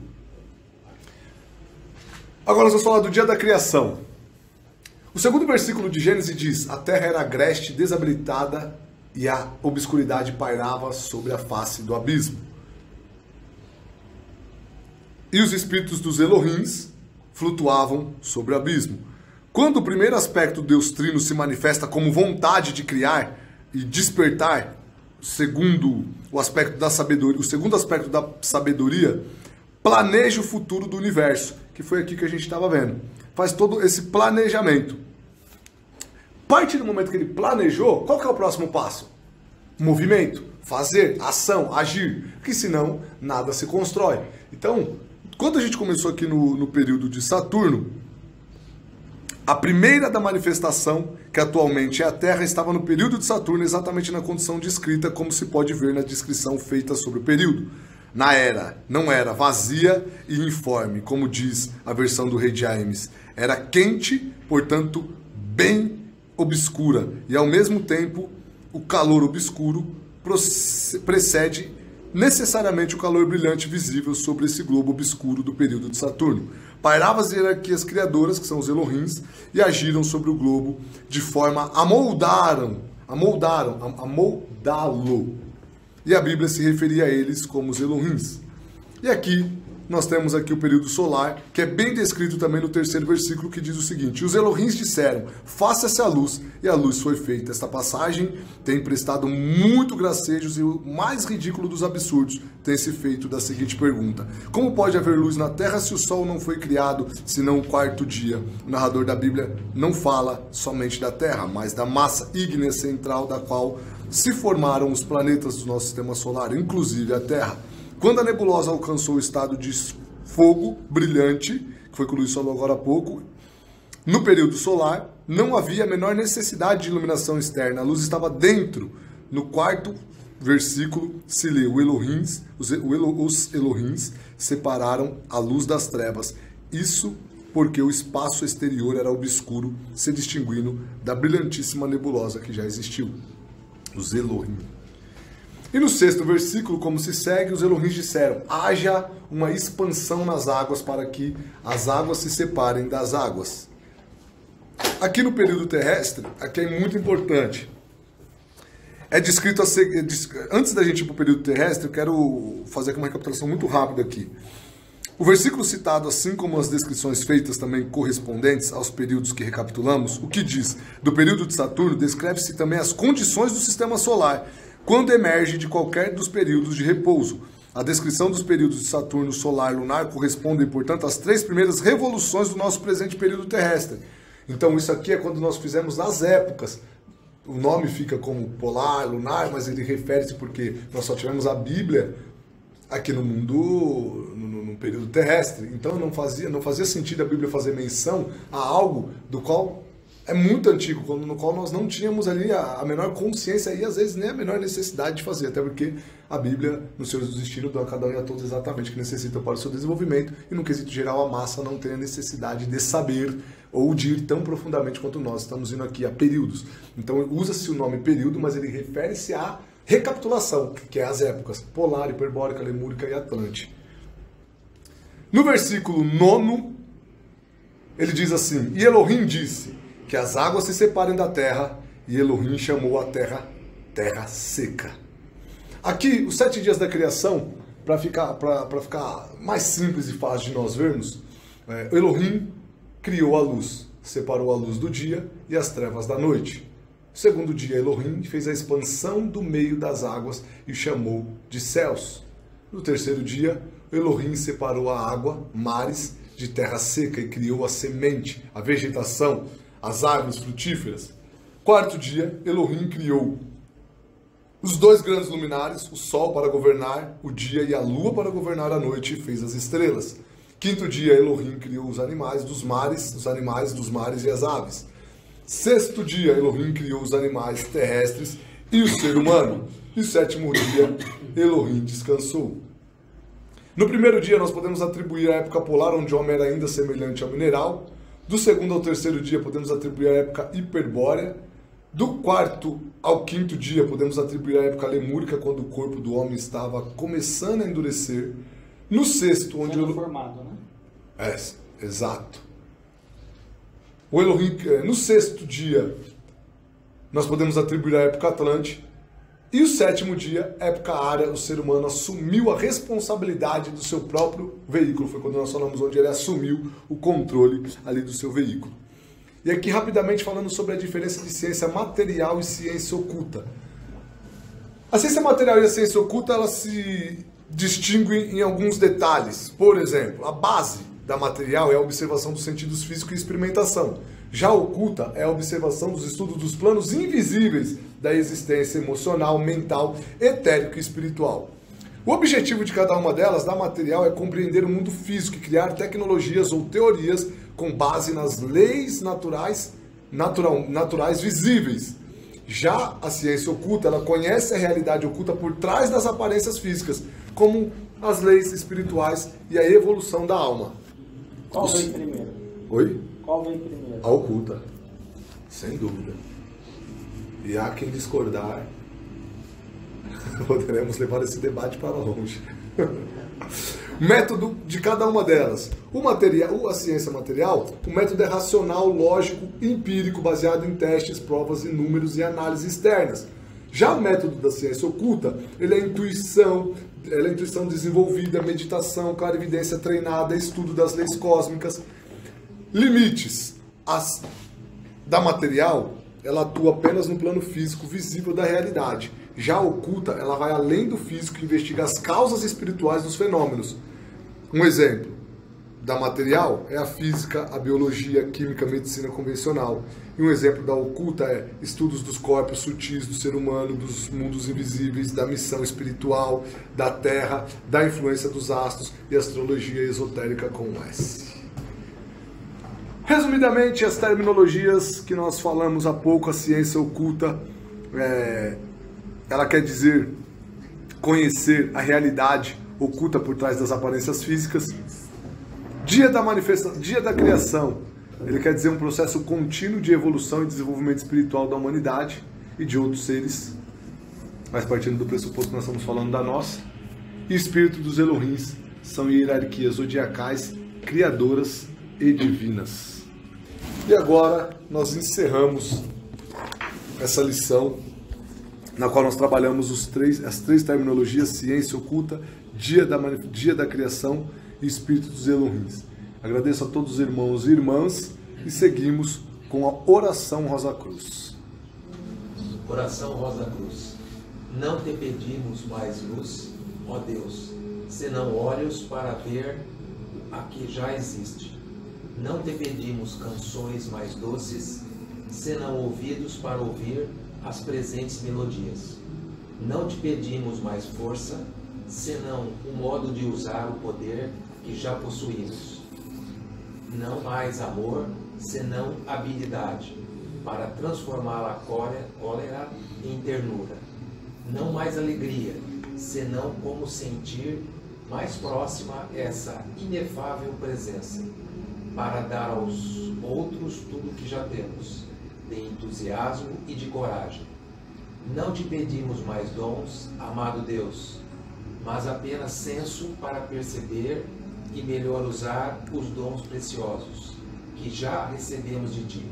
Agora nós vamos falar do dia da criação. O segundo versículo de Gênesis diz: a terra era agreste, desabilitada, e a obscuridade pairava sobre a face do abismo. E os espíritos dos Elohims flutuavam sobre o abismo. Quando o primeiro aspecto do Deus Trino se manifesta como vontade de criar e despertar, segundo o aspecto da sabedoria, o segundo aspecto da sabedoria, planeja o futuro do universo, que foi aqui que a gente estava vendo. Faz todo esse planejamento. A partir do momento que ele planejou, qual que é o próximo passo? Movimento, fazer, ação, agir, porque senão nada se constrói. Então, quando a gente começou aqui no período de Saturno, a primeira da manifestação, que atualmente é a Terra, estava no período de Saturno, exatamente na condição descrita, como se pode ver na descrição feita sobre o período. Não era vazia e informe, como diz a versão do Rei James. Era quente, portanto, bem obscura. E ao mesmo tempo, o calor obscuro precede necessariamente o calor brilhante visível sobre esse globo obscuro do período de Saturno. Pairavam as hierarquias criadoras, que são os Elohims, e agiram sobre o globo de forma a moldá-lo. E a Bíblia se referia a eles como os Elohims. E aqui, nós temos aqui o período solar, que é bem descrito também no 3º versículo, que diz o seguinte: os Elohims disseram, faça-se a luz, e a luz foi feita. Esta passagem tem emprestado muito gracejos, e o mais ridículo dos absurdos tem se feito da seguinte pergunta: como pode haver luz na Terra se o Sol não foi criado, senão o 4º dia? O narrador da Bíblia não fala somente da Terra, mas da massa ígnea central da qual se formaram os planetas do nosso sistema solar, inclusive a Terra. Quando a nebulosa alcançou o estado de fogo brilhante, que foi o que o Luiz falou agora há pouco, no período solar, não havia a menor necessidade de iluminação externa. A luz estava dentro. No 4º versículo se lê: os Elohims separaram a luz das trevas. Isso porque o espaço exterior era obscuro, se distinguindo da brilhantíssima nebulosa que já existiu. Os Elohim. E no 6º versículo, como se segue, os Elohims disseram: haja uma expansão nas águas para que as águas se separem das águas. Aqui no período terrestre, aqui é muito importante. É descrito antes da gente ir para o período terrestre, eu quero fazer uma recapitulação muito rápida aqui. O versículo citado, assim como as descrições feitas também correspondentes aos períodos que recapitulamos, o que diz do período de Saturno, descreve-se também as condições do sistema solar, quando emerge de qualquer dos períodos de repouso. A descrição dos períodos de Saturno, solar e lunar correspondem, portanto, às 3 primeiras revoluções do nosso presente período terrestre. Então, isso aqui é quando nós fizemos nas épocas. O nome fica como polar, lunar, mas ele refere-se porque nós só tivemos a Bíblia aqui no mundo, no período terrestre. Então, não fazia sentido a Bíblia fazer menção a algo do qual é muito antigo, no qual nós não tínhamos ali a menor consciência e às vezes nem a menor necessidade de fazer, até porque a Bíblia, no seu destino, dá a cada um e a todos exatamente o que necessita para o seu desenvolvimento, e no quesito geral a massa não tem a necessidade de saber ou de ir tão profundamente quanto nós estamos indo aqui a períodos. Então usa-se o nome período, mas ele refere-se à recapitulação, que é as épocas polar, hiperbórica, lemúrica e atlante. No versículo 9, ele diz assim: e Elohim disse que as águas se separem da terra, e Elohim chamou a terra terra seca. Aqui, os 7 dias da criação, para ficar mais simples e fácil de nós vermos, Elohim criou a luz, separou a luz do dia e as trevas da noite. No 2º dia, Elohim fez a expansão do meio das águas e chamou de céus. No 3º dia, Elohim separou a água, mares, de terra seca e criou a semente, a vegetação, as árvores frutíferas. 4º dia, Elohim criou os 2 grandes luminares, o sol para governar o dia e a lua para governar a noite, e fez as estrelas. 5º dia, Elohim criou os animais dos mares, e as aves. 6º dia, Elohim criou os animais terrestres e o ser humano. E 7º dia, Elohim descansou. No 1º dia, nós podemos atribuir a época polar, onde o homem era ainda semelhante ao mineral. Do 2º ao 3º dia, podemos atribuir a época hiperbórea. Do 4º ao 5º dia, podemos atribuir a época lemúrica, quando o corpo do homem estava começando a endurecer. No 6º, onde... formado, né? Exato. O Elohim, no 6º dia, nós podemos atribuir a época Atlante. E o 7º dia, época área, o ser humano assumiu a responsabilidade do seu próprio veículo. Foi quando nós falamos onde ele assumiu o controle ali do seu veículo. E aqui rapidamente falando sobre a diferença de ciência material e ciência oculta. A ciência material e a ciência oculta, elas se distinguem em alguns detalhes. Por exemplo, a base da material é a observação dos sentidos físicos e experimentação. Já a oculta é a observação dos estudos dos planos invisíveis da existência emocional, mental, etérico e espiritual. O objetivo de cada uma delas, da material, é compreender o mundo físico e criar tecnologias ou teorias com base nas leis naturais visíveis. Já a ciência oculta, ela conhece a realidade oculta por trás das aparências físicas, como as leis espirituais e a evolução da alma. Qual vem primeiro? Oi? Qual vem primeiro? A oculta, sem dúvida. E há quem discordar, poderemos levar esse debate para longe. Método de cada uma delas. A ciência material, o método é racional, lógico, empírico, baseado em testes, provas e números e análises externas. Já o método da ciência oculta, ele é intuição desenvolvida, meditação, clarividência treinada, estudo das leis cósmicas. Limites. Da material, ela atua apenas no plano físico visível da realidade. Já a oculta, ela vai além do físico e investiga as causas espirituais dos fenômenos. Um exemplo da material é a física, a biologia, a química, a medicina convencional. E um exemplo da oculta é estudos dos corpos sutis do ser humano, dos mundos invisíveis, da missão espiritual, da Terra, da influência dos astros e astrologia esotérica com S. Resumidamente, as terminologias que nós falamos há pouco, a ciência oculta, ela quer dizer conhecer a realidade oculta por trás das aparências físicas. Dia da criação, ele quer dizer um processo contínuo de evolução e desenvolvimento espiritual da humanidade e de outros seres, mas partindo do pressuposto que nós estamos falando da nossa. E espírito dos Elohims são hierarquias zodiacais, criadoras e divinas. E agora nós encerramos essa lição na qual nós trabalhamos as três terminologias: ciência oculta, dia da criação e espírito dos Elohims. Agradeço a todos os irmãos e irmãs e seguimos com a oração Rosa Cruz. Oração Rosa Cruz. Não te pedimos mais luz, ó Deus, senão olhos para ver a que já existe. Não te pedimos canções mais doces, senão ouvidos para ouvir as presentes melodias. Não te pedimos mais força, senão o modo de usar o poder que já possuímos. Não mais amor, senão habilidade, para transformar a cólera em ternura. Não mais alegria, senão como sentir mais próxima essa inefável presença, para dar aos outros tudo o que já temos, de entusiasmo e de coragem. Não te pedimos mais dons, amado Deus, mas apenas senso para perceber e melhor usar os dons preciosos que já recebemos de ti.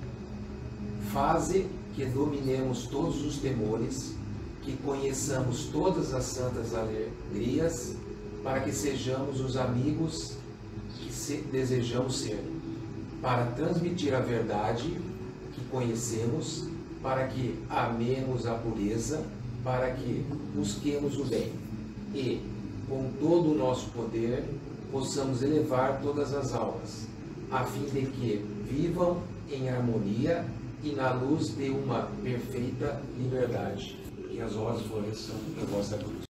Faze que dominemos todos os temores, que conheçamos todas as santas alegrias, para que sejamos os amigos que desejamos ser, para transmitir a verdade que conhecemos, para que amemos a pureza, para que busquemos o bem e, com todo o nosso poder, possamos elevar todas as almas, a fim de que vivam em harmonia e na luz de uma perfeita liberdade. Que as rosas floresçam em vossa cruz.